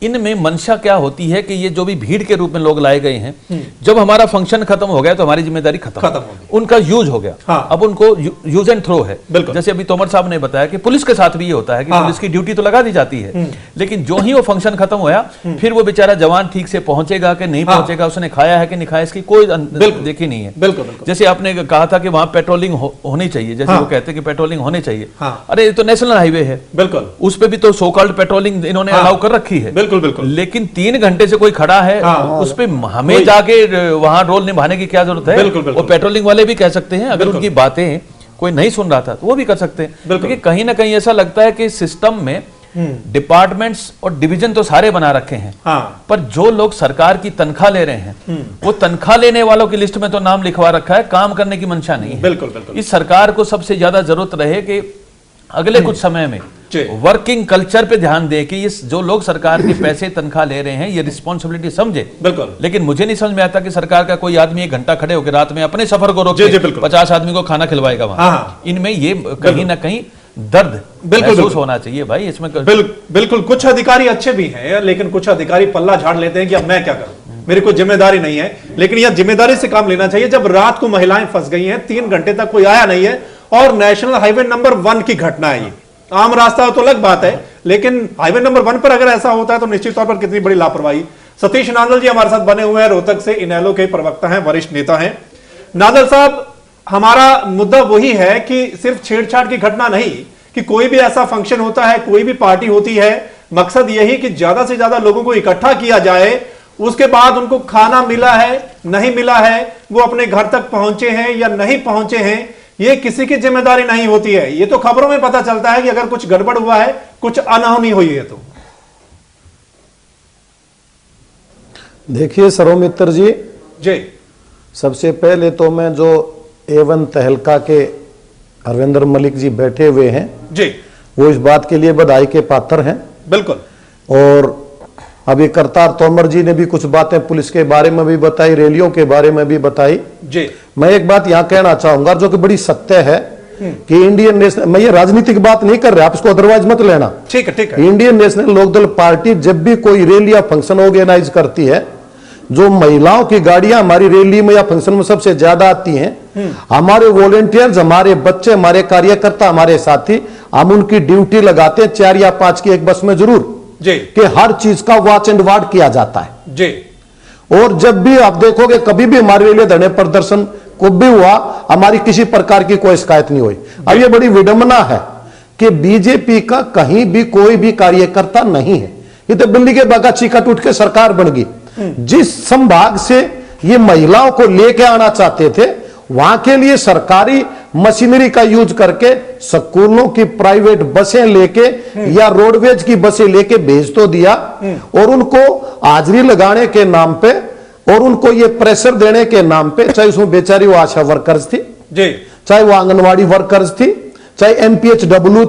Speaker 12: इनमें मंशा क्या होती है कि ये जो भी भीड़ के रूप में लोग लाए गए हैं, जब हमारा फंक्शन खत्म हो गया तो हमारी जिम्मेदारी खत्म हो गई, उनका यूज हो गया। हाँ। अब उनको यूज एंड थ्रो है। जैसे अभी तोमर साहब ने बताया कि पुलिस के साथ भी ये होता है कि पुलिस की ड्यूटी तो लगा दी जाती है, लेकिन जो ही वो फंक्शन खत्म होया फिर वो बेचारा जवान ठीक से पहुंचेगा कि नहीं पहुंचेगा, उसने खाया है कि नहीं खाया, इसकी कोई देखी नहीं है। जैसे आपने कहा था कि वहां पेट्रोलिंग होनी चाहिए, जैसे वो कहते हैं कि पेट्रोलिंग होनी चाहिए। अरे ये तो नेशनल हाईवे है, बिल्कुल, उस पे भी तो सो कॉल्ड पेट्रोलिंग इन्होंने अलाउ कर रखी है। बिल्कुल बिल्कुल। लेकिन 3 घंटे से कोई खड़ा है, उस पे हमें जाके वहां रोल निभाने की क्या जरूरत है? वो पेट्रोलिंग वाले भी कह सकते हैं, अगर उनकी बातें कोई नहीं सुन रहा था तो वो भी कर सकते हैं। क्योंकि कहीं ना कहीं ऐसा लगता है कि सिस्टम में डिपार्टमेंट्स और डिवीजन तो सारे बना रखे हैं, पर जो लोग सरकार की तनख्वाह ले रहे हैं वो तनख्वाह लेने वालों की लिस्ट में तो नाम लिखवा रखा है, काम करने की मंशा नहीं है। बिल्कुल बिल्कुल। इस सरकार को सबसे ज्यादा जरूरत रहे कि अगले कुछ समय में वर्किंग कल्चर पे ध्यान दे कि ये जो लोग सरकार के पैसे तनख्वाह ले रहे हैं ये रिस्पॉन्सिबिलिटी समझे। बिल्कुल। लेकिन मुझे नहीं समझ में आता कि सरकार का कोई आदमी 1 घंटा खड़े होकर रात में अपने सफर को रोक के 50 आदमी को खाना खिलवाएगा वहां। इनमें ये कहीं ना कहीं दर्द महसूस होना चाहिए भाई इसमें।
Speaker 1: बिल्कुल। कुछ अधिकारी अच्छे भी हैं, लेकिन कुछ अधिकारी पल्ला झाड़ लेते हैं कि अब मैं क्या करूं, मेरी कोई जिम्मेदारी नहीं है। लेकिन यह जिम्मेदारी से काम लेना चाहिए। जब रात को महिलाएं फंस गई हैं, 3 घंटे तक कोई आया नहीं है, और नेशनल हाईवे नंबर 1 की घटना है, ये आम रास्ता तो अलग बात है, लेकिन हाईवे नंबर 1 पर अगर ऐसा होता है तो निश्चित तौर पर कितनी बड़ी लापरवाही। सतीश नांदल जी हमारे साथ बने हुए हैं, रोहतक से इनेलो के प्रवक्ता हैं, वरिष्ठ नेता हैं। नांदल साहब, हमारा मुद्दा वही है कि सिर्फ छेड़छाड़ की घटना नहीं, कि कोई भी ऐसा फंक्शन होता है, कोई भी पार्टी होती है, मकसद यही कि ज्यादा से ज्यादा लोगों को इकट्ठा किया जाए, उसके बाद उनको खाना मिला है नहीं मिला है, वो अपने घर तक पहुंचे हैं या नहीं पहुंचे हैं, ये किसी की जिम्मेदारी नहीं होती है। ये तो खबरों में पता चलता है कि अगर कुछ गड़बड़ हुआ है, कुछ अनहोनी हुई है तो।
Speaker 13: देखिए सरोमित्र जी, सबसे पहले तो मैं जो A1 तहलका के अरविंदर मलिक जी बैठे हुए हैं जी, वो इस बात के लिए बधाई के पात्र हैं। बिल्कुल। और अभी करतार तोमर जी ने भी कुछ बातें पुलिस के बारे में भी बताई, रैलियों के बारे में भी बताई जी। मैं एक बात यहां कहना चाहूंगा जो कि बड़ी सत्य है कि इंडियन नेशनल, मैं ये राजनीतिक बात नहीं कर रहा, आप इसको अदरवाइज मत लेना, ठीक है, ठीक है। इंडियन नेशनल लोकदल पार्टी जब भी कोई रैली या फंक्शन ऑर्गेनाइज करती है, जो महिलाओं की गाड़ियां हमारी रैली में या फंक्शन में सबसे ज्यादा आती हैं, हमारे वॉलेंटियर्स, हमारे बच्चे, हमारे कार्यकर्ता, हमारे साथी, हम उनकी ड्यूटी लगाते हैं 4 या 5 की एक बस में जरूर जी, कि हर चीज का वॉच एंड वार्ड किया जाता है जी। और जब भी आप देखोगे कभी भी हमारे लिए धरने प्रदर्शन को भी हुआ, हमारी किसी प्रकार की कोई शिकायत नहीं हुई। अब ये बड़ी विडंबना है कि बीजेपी का कहीं भी कोई भी कार्यकर्ता नहीं है, ये तो बिल्ली के बागा चीका टूट के सरकार बन गई। जिस संभाग से ये महिलाओं को लेके आना चाहते थे, वहां के लिए सरकारी मशीनरी का यूज करके स्कूलों की प्राइवेट बसें लेके या रोडवेज की बसें लेके भेज तो दिया, और उनको हाजिरी लगाने के नाम पे और उनको ये प्रेशर देने के नाम पे, चाहे उसमें बेचारी वो आशा वर्कर्स थी जी, चाहे वो आंगनवाड़ी वर्कर्स थी, चाहे MPHW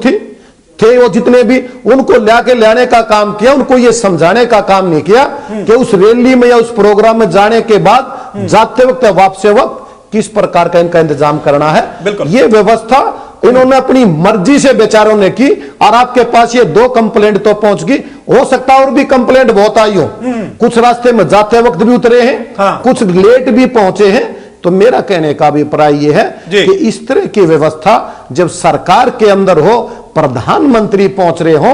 Speaker 13: थे वो जितने भी, उनको लाने का काम किया, उनको ये समझाने का काम नहीं किया कि उस रैली में या उस प्रोग्राम में जाने के बाद जाते वक्त वापसी वक्त किस प्रकार का इनका इंतजाम करना है। ये व्यवस्था इन्होंने अपनी मर्जी से बेचारों ने की, और आपके पास ये 2 कंप्लेंट तो पहुंच गई, हो सकता है और भी कंप्लेंट बहुत आई हो, कुछ रास्ते में जाते वक्त भी उतरे हैं, कुछ लेट भी पहुंचे हैं। तो मेरा कहने का अभिप्राय यह है कि इस तरह की व्यवस्था जब सरकार के अंदर हो, प्रधानमंत्री पहुंच रहे हो,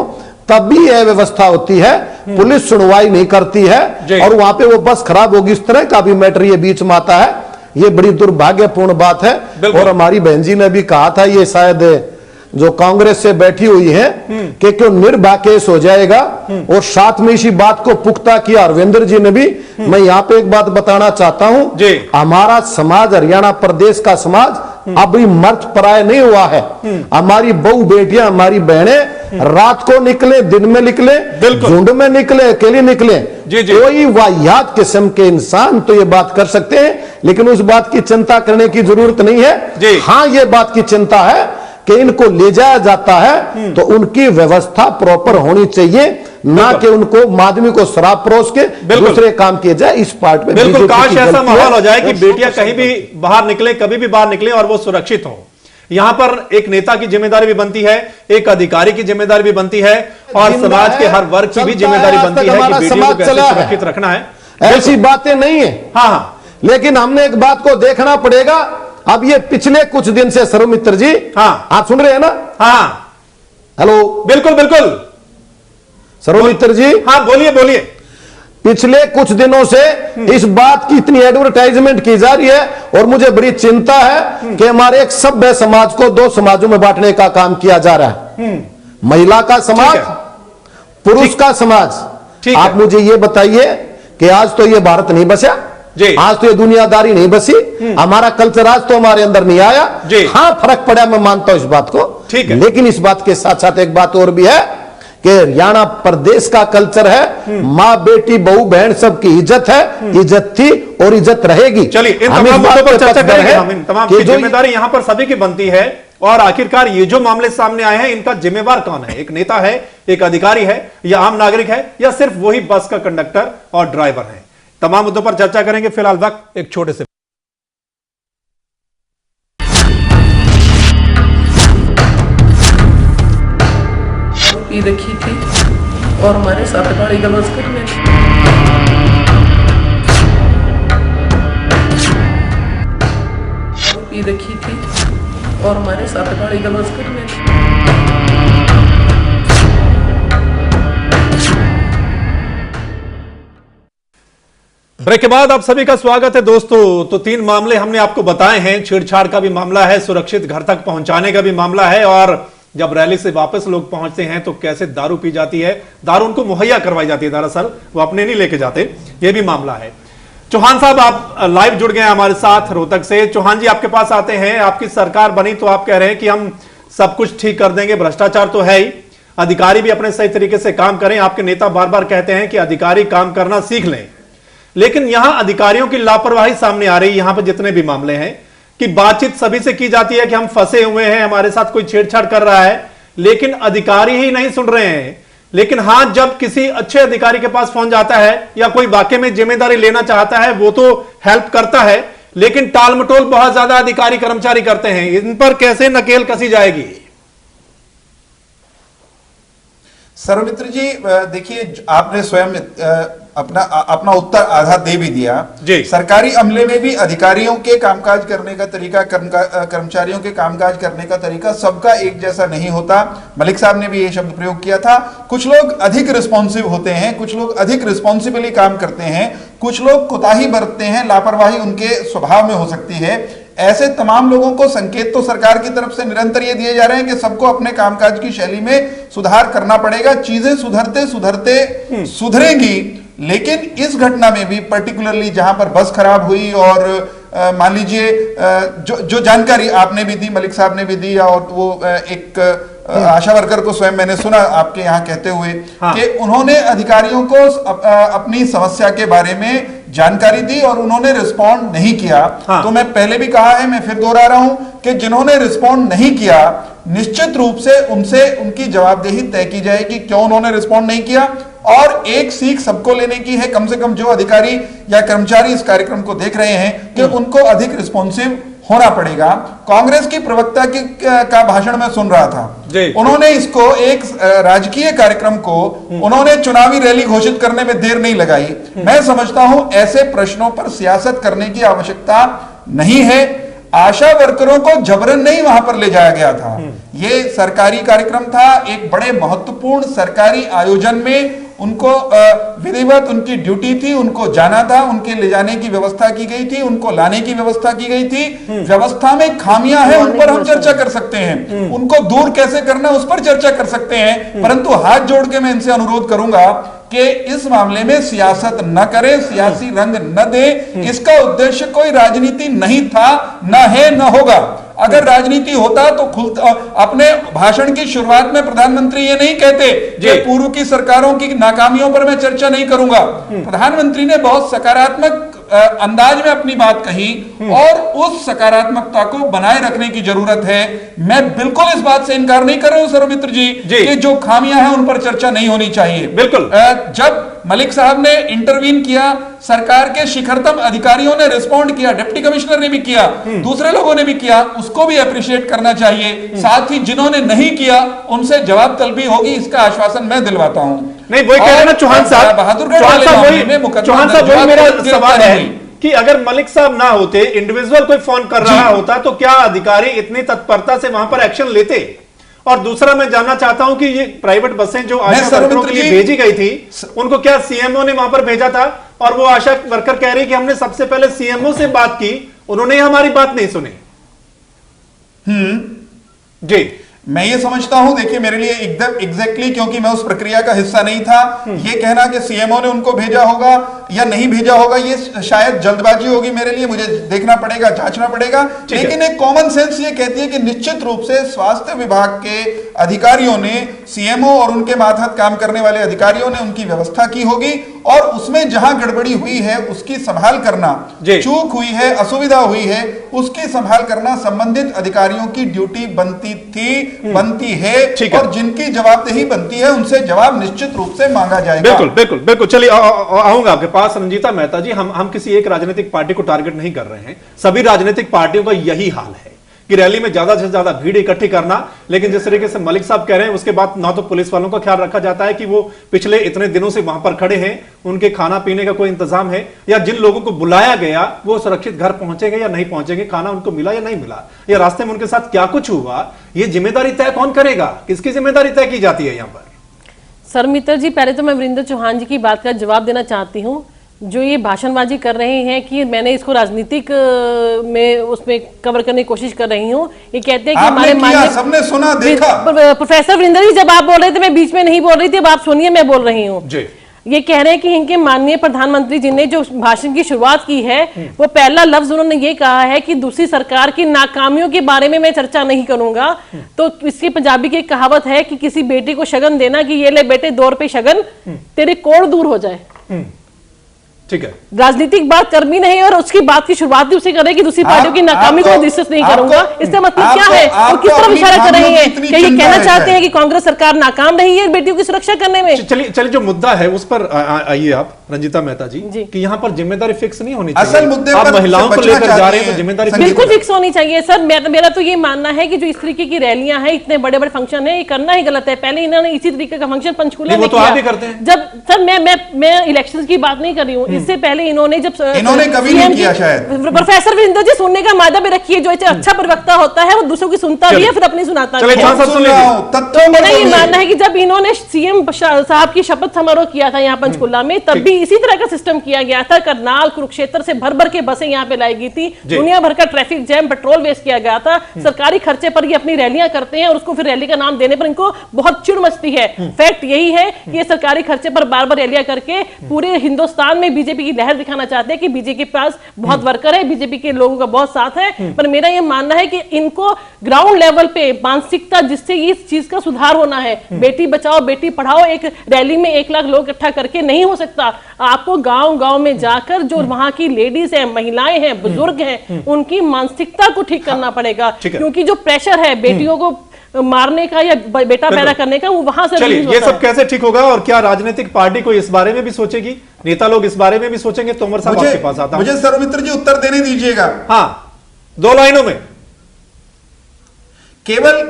Speaker 13: तभी यह व्यवस्था होती है। पुलिस सुनवाई नहीं करती है और वहां पे वो बस खराब होगी, इस तरह का भी मैटर ये बीच में आता है। ये बड़ी दुर्भाग्यपूर्ण बात है। और हमारी बहन जी ने भी कहा था, ये शायद जो कांग्रेस से बैठी हुई है कि क्यों निर्भया केस हो जाएगा, और साथ में इसी बात को पुख्ता किया अरविंदर जी ने भी। मैं यहाँ पे एक बात बताना चाहता हूँ, हमारा समाज, हरियाणा प्रदेश का समाज अभी मर्द पराय नहीं हुआ है। हमारी बहू बेटियां, हमारी बहनें रात को निकले, दिन में निकले, झुंड में निकले, अकेले निकले, कोई वाहियात किस्म के इंसान तो ये बात कर सकते हैं, लेकिन उस बात की चिंता करने की जरूरत नहीं है। हाँ, ये बात की चिंता है कि इनको ले जाया जाता है तो उनकी व्यवस्था प्रॉपर होनी चाहिए, ना कि उनको आदमी को शराब परोस के दूसरे काम किए जाए। इस पार्ट में
Speaker 1: बिल्कुल काश ऐसा माहौल हो जाए कि बेटियां कहीं भी बाहर निकले, कभी भी बाहर निकले और वो सुरक्षित हो। यहां पर एक नेता की जिम्मेदारी भी बनती है, एक अधिकारी की जिम्मेदारी भी बनती है और समाज के हर वर्ग की भी जिम्मेदारी बनती है कि बेटियों को कैसे सुरक्षित रखना है।
Speaker 14: ऐसी बातें नहीं है।
Speaker 1: हाँ,
Speaker 14: लेकिन हमने एक बात को देखना पड़ेगा। अब ये पिछले कुछ दिन से सर्वमित्र जी,
Speaker 1: हाँ,
Speaker 14: आप सुन रहे हैं ना?
Speaker 1: हाँ,
Speaker 14: हेलो,
Speaker 1: बिल्कुल बिल्कुल
Speaker 14: सर्वमित्र जी,
Speaker 1: हाँ बोलिए बोलिए।
Speaker 14: पिछले कुछ दिनों से इस बात की इतनी एडवर्टाइजमेंट की जा रही है और मुझे बड़ी चिंता है कि हमारे एक सभ्य समाज को दो समाजों में बांटने का काम किया जा रहा है। महिला का समाज, पुरुष का समाज। आप मुझे ये बताइए कि आज तो ये भारत नहीं बचा, आज तो ये दुनियादारी नहीं बसी, हमारा कल्चर आज तो हमारे अंदर नहीं आया। हाँ, फर्क पड़ा, मैं मानता हूं इस बात को, लेकिन इस बात के साथ साथ एक बात और भी है कि हरियाणा प्रदेश का कल्चर है, माँ बेटी बहू बहन सबकी इज्जत है, इज्जत थी और इज्जत रहेगी।
Speaker 1: चलिए इन तमाम मुद्दों पर चर्चा करेंगे हम। इन तमाम की जिम्मेदारी यहाँ पर सभी की बनती है और आखिरकार ये जो मामले सामने आए हैं इनका जिम्मेवार कौन है? एक नेता है, एक अधिकारी है, या आम नागरिक है, या सिर्फ वही बस का कंडक्टर और ड्राइवर है? तमाम मुद्दों पर चर्चा करेंगे। फिलहाल वक्त एक छोटे से
Speaker 2: पी रखी थी और हमारे साथ गाली गलौज करने पी रखी थी और हमारे साथ गाली गलौज करने।
Speaker 1: ब्रेक के बाद आप सभी का स्वागत है दोस्तों। तो 3 मामले हमने आपको बताए हैं। छेड़छाड़ का भी मामला है, सुरक्षित घर तक पहुंचाने का भी मामला है, और जब रैली से वापस लोग पहुंचते हैं तो कैसे दारू पी जाती है, दारू उनको मुहैया करवाई जाती है, दरअसल वो अपने नहीं लेके जाते, ये भी मामला है। चौहान साहब, आप लाइव जुड़ गए हमारे साथ रोहतक से। चौहान जी, आपके पास आते हैं। आपकी सरकार बनी तो आप कह रहे हैं कि हम सब कुछ ठीक कर देंगे, भ्रष्टाचार तो है ही, अधिकारी भी अपने सही तरीके से काम करें। आपके नेता बार बार कहते हैं कि अधिकारी काम करना सीख लें, लेकिन यहां अधिकारियों की लापरवाही सामने आ रही है। यहां पर जितने भी मामले हैं कि बातचीत सभी से की जाती है कि हम फंसे हुए हैं, हमारे साथ कोई छेड़छाड़ कर रहा है, लेकिन अधिकारी ही नहीं सुन रहे हैं। लेकिन हां, जब किसी अच्छे अधिकारी के पास फोन जाता है या कोई वाकई में जिम्मेदारी लेना चाहता है, वो तो हेल्प करता है, लेकिन टाल मटोल बहुत ज्यादा अधिकारी कर्मचारी करते हैं। इन पर कैसे नकेल कसी जाएगी?
Speaker 15: सर्वमित्र जी, देखिए, आपने स्वयं अपना उत्तर आधा दे भी दिया। सरकारी अमले में भी अधिकारियों के कामकाज करने का तरीका, कर्मचारियों के कामकाज करने का तरीका सबका एक जैसा नहीं होता। मलिक साहब ने भी ये शब्द प्रयोग किया था। कुछ लोग अधिक रिस्पॉन्सिव होते हैं, कुछ लोग अधिक रिस्पॉन्सिबली काम करते हैं, कुछ लोग कोताही बरतते हैं, लापरवाही उनके स्वभाव में हो सकती है। ऐसे तमाम लोगों को संकेत तो सरकार की तरफ से निरंतर ये दिए जा रहे हैं कि सबको अपने कामकाज की शैली में सुधार करना पड़ेगा। चीजें सुधरते सुधरते सुधरेंगी, लेकिन इस घटना में भी पर्टिकुलरली जहां पर बस खराब हुई और मान लीजिए जो जानकारी आपने भी दी, मलिक साहब ने भी दी, और वो एक आशा वर्कर को स्वयं मैंने सुना आपके यहाँ कहते हुए कि उन्होंने अधिकारियों को अपनी समस्या के बारे में जानकारी दी और उन्होंने रिस्पॉन्ड नहीं किया। तो मैं पहले भी कहा है, मैं फिर दोहरा रहा हूं कि जिन्होंने रिस्पॉन्ड नहीं किया, निश्चित रूप से उनसे उनकी जवाबदेही तय की जाएगी, क्यों उन्होंने रिस्पॉन्ड नहीं किया। और एक सीख सबको लेने की है, कम से कम जो अधिकारी या कर्मचारी इस कार्यक्रम को देख रहे हैं, कि उनको अधिक रिस्पॉन्सिव होना पड़ेगा। कांग्रेस की प्रवक्ता का भाषण में सुन रहा था, उन्होंने इसको एक राजकीय कार्यक्रम को उन्होंने चुनावी रैली घोषित करने में देर नहीं लगाई। मैं समझता हूं ऐसे प्रश्नों पर सियासत करने की आवश्यकता नहीं है। आशा वर्करों को जबरन नहीं वहां पर ले जाया गया था, ये सरकारी कार्यक्रम था। एक बड़े महत्वपूर्ण सरकारी आयोजन में उनको विधिवत उनकी ड्यूटी थी, उनको जाना था, उनके ले जाने की व्यवस्था की गई थी, उनको लाने की व्यवस्था की गई थी। व्यवस्था में खामियां हैं, उन पर हम चर्चा कर सकते हैं, उनको दूर कैसे करना उस पर चर्चा कर सकते हैं, परंतु हाथ जोड़ के मैं इनसे अनुरोध करूंगा कि इस मामले में सियासत न करें, सियासी रंग न दें। इसका उद्देश्य कोई राजनीति नहीं था, न है, न होगा। अगर राजनीति होता तो अपने भाषण की शुरुआत में प्रधानमंत्री ये नहीं कहते कि पूर्व की सरकारों की नाकामियों पर मैं चर्चा नहीं करूंगा। प्रधानमंत्री ने बहुत सकारात्मक अंदाज में अपनी बात कही और उस सकारात्मकता को बनाए रखने की जरूरत है। मैं बिल्कुल इस बात से इनकार नहीं कर रहा हूं सर्वमित्र जी कि जो खामियां हैं उन पर चर्चा नहीं होनी चाहिए।
Speaker 1: बिल्कुल।
Speaker 15: जब मलिक साहब ने इंटरवीन किया, सरकार के शिखरतम अधिकारियों ने रिस्पॉन्ड किया, डिप्टी कमिश्नर ने भी किया, दूसरे लोगों ने भी किया, उसको भी अप्रिशिएट करना चाहिए। साथ ही जिन्होंने नहीं किया उनसे जवाब तलबी होगी, इसका आश्वासन मैं दिलवाता हूं।
Speaker 1: नहीं, वही कह रहे ना चौहान साहब,
Speaker 15: बहादुरगढ़
Speaker 1: वही मेरा सवाल है कि अगर मलिक साहब ना होते, इंडिविजुअल कोई फोन कर रहा होता, तो क्या अधिकारी इतनी तत्परता से वहां पर एक्शन लेते? और दूसरा मैं जानना चाहता हूं कि ये प्राइवेट बसें जो आशा वर्करों के लिए भेजी गई थी, उनको क्या सीएमओ ने वहां पर भेजा था? और वो आशा वर्कर कह रही कि हमने सबसे पहले सीएमओ से बात की, उन्होंने हमारी बात नहीं सुनी। जी,
Speaker 15: मैं ये समझता हूं, देखिए मेरे लिए एकदम एग्जैक्टली, क्योंकि मैं उस प्रक्रिया का हिस्सा नहीं था, ये कहना कि सीएमओ ने उनको भेजा होगा या नहीं भेजा होगा, ये शायद जल्दबाजी होगी मेरे लिए, मुझे देखना पड़ेगा, जांचना पड़ेगा। लेकिन एक कॉमन सेंस ये कहती है कि निश्चित रूप से स्वास्थ्य विभाग के अधिकारियों ने, सीएमओ और उनके मातहत काम करने वाले अधिकारियों ने उनकी व्यवस्था की होगी, और उसमें जहां गड़बड़ी हुई है उसकी संभाल करना, चूक हुई है, असुविधा हुई है, उसकी संभाल करना संबंधित अधिकारियों की ड्यूटी बनती थी, बनती है, और जिनकी जवाबदेही बनती है उनसे जवाब निश्चित रूप से मांगा जाएगा।
Speaker 1: बिल्कुल बिल्कुल बिल्कुल। चलिए आऊंगा आपके पास रंजीता मेहता जी। हम किसी एक राजनीतिक पार्टी को टारगेट नहीं कर रहे हैं, सभी राजनीतिक पार्टियों का यही हाल है कि रैली में ज्यादा से ज्यादा भीड़ इकट्ठी करना। लेकिन जिस तरीके से मलिक साहब कह रहे हैं, उसके बाद ना तो पुलिस वालों का ख्याल रखा जाता है कि वो पिछले इतने दिनों से वहां पर खड़े हैं, उनके खाना पीने का कोई इंतजाम है, या जिन लोगों को बुलाया गया वो सुरक्षित घर पहुंचेंगे या नहीं पहुंचेंगे, खाना उनको मिला या नहीं मिला, या रास्ते में उनके साथ क्या कुछ हुआ, ये जिम्मेदारी तय कौन करेगा? किसकी जिम्मेदारी तय की जाती है यहाँ पर?
Speaker 11: सर मित्र जी, पहले तो मैं वीरेंद्र चौहान जी की बात का जवाब देना चाहती हूँ। जो ये भाषणबाजी कर रहे हैं कि मैंने इसको राजनीतिक में उसमें कवर करने की कोशिश कर रही हूँ, ये कहते हैं कि हमारे माननीय,
Speaker 15: सबने सुना देखा,
Speaker 11: प्रोफेसर वीरेंद्र जी जब आप बोल रहे थे मैं बीच में नहीं बोल रही थी, अब आप सुनिए मैं बोल रही हूँ। ये कह रहे हैं कि इनके माननीय प्रधानमंत्री जी ने जो भाषण की शुरुआत की है, वो पहला लफ्ज उन्होंने ये कहा है कि दूसरी सरकार की नाकामियों के बारे में मैं चर्चा नहीं करूंगा। तो इसकी पंजाबी की एक कहावत है कि किसी बेटी को शगन देना कि ये ले बेटे 2 रुपए शगन, तेरे कोड़ दूर हो जाए।
Speaker 1: ठीक है,
Speaker 11: राजनीतिक बात करनी नहीं, और उसकी बात की शुरुआत भी उसे करें कि दूसरी पार्टियों की नाकामी को डिस्कस नहीं करूंगा। इसका मतलब क्या है? वो किस तरफ इशारा कर रहे हैं? क्या ये कहना चाहते हैं कि कांग्रेस सरकार नाकाम रही है बेटियों की सुरक्षा करने में?
Speaker 1: चलिए जो मुद्दा है उस पर आइए आप रंजीता मेहता जी, कि यहाँ पर जिम्मेदारी फिक्स नहीं होनी चाहिए।
Speaker 15: असल मुद्दे
Speaker 1: आप महिलाओं को लेकर जा रहे हैं तो जिम्मेदारी
Speaker 11: बिल्कुल फिक्स होनी चाहिए। सर मेरा तो ये मानना है कि जो इस तरीके की रैलियां हैं, इतने बड़े बड़े फंक्शन है, ये करना ही गलत है। पहले इन्होंने इसी तरीके का फंक्शन पंचकूला में किया, जब सर मैं इलेक्शन की बात नहीं कर रही हूँ, इससे पहले इन्होंने
Speaker 15: कभी नहीं किया शायद।
Speaker 11: प्रोफेसर वीरेंद्र जी सुनने का मादा भी रखिए, जो अच्छा प्रवक्ता होता है वो दूसरों की सुनता भी है, फिर अपनी सुनाता है। तो मेरा ये मानना है कि जब इन्होंने सीएम साहब की शपथ समारोह किया था यहाँ पंचकुला में, तब भी इसी तरह का सिस्टम किया गया था। करनाल कुरुक्षेत्र से भर भर के बसें यहाँ पे लाई गई थी, दुनिया भर का ट्रैफिक जैम, पेट्रोल वेस्ट किया गया था। सरकारी खर्चे पर ये अपनी रैलियां करते हैं और उसको फिर रैली का नाम देने पर इनको बहुत चिढ़ मचती है। फैक्ट यही है कि ये सरकारी खर्चे पर बार बार रैलियां करके पूरे हिंदुस्तान में बीजेपी की लहर दिखाना चाहते हैं कि बीजेपी के पास बहुत वर्कर है, बीजेपी के लोगों का बहुत साथ है। पर मेरा ये मानना है कि इनको ग्राउंड लेवल पे मानसिकता जिससे इस चीज का सुधार होना है, बेटी बचाओ बेटी पढ़ाओ एक रैली में 1 लाख लोग इकट्ठा करके नहीं हो सकता। आपको गांव गांव में जाकर जो वहां की लेडीज हैं, महिलाएं हैं, बुजुर्ग हैं, उनकी मानसिकता को ठीक करना पड़ेगा, क्योंकि जो प्रेशर है बेटियों को मारने का या बेटा पैदा करने का, वो वहां से
Speaker 1: चलिए ये सब कैसे ठीक होगा? और क्या राजनीतिक पार्टी को इस बारे में भी सोचेगी, नेता लोग इस बारे में भी सोचेंगे? तोमर साहब आपके पास आता हूं।
Speaker 15: मुझे सर्वमित्र जी उत्तर देने दीजिएगा।
Speaker 1: हाँ, 2 लाइनों में,
Speaker 15: केवल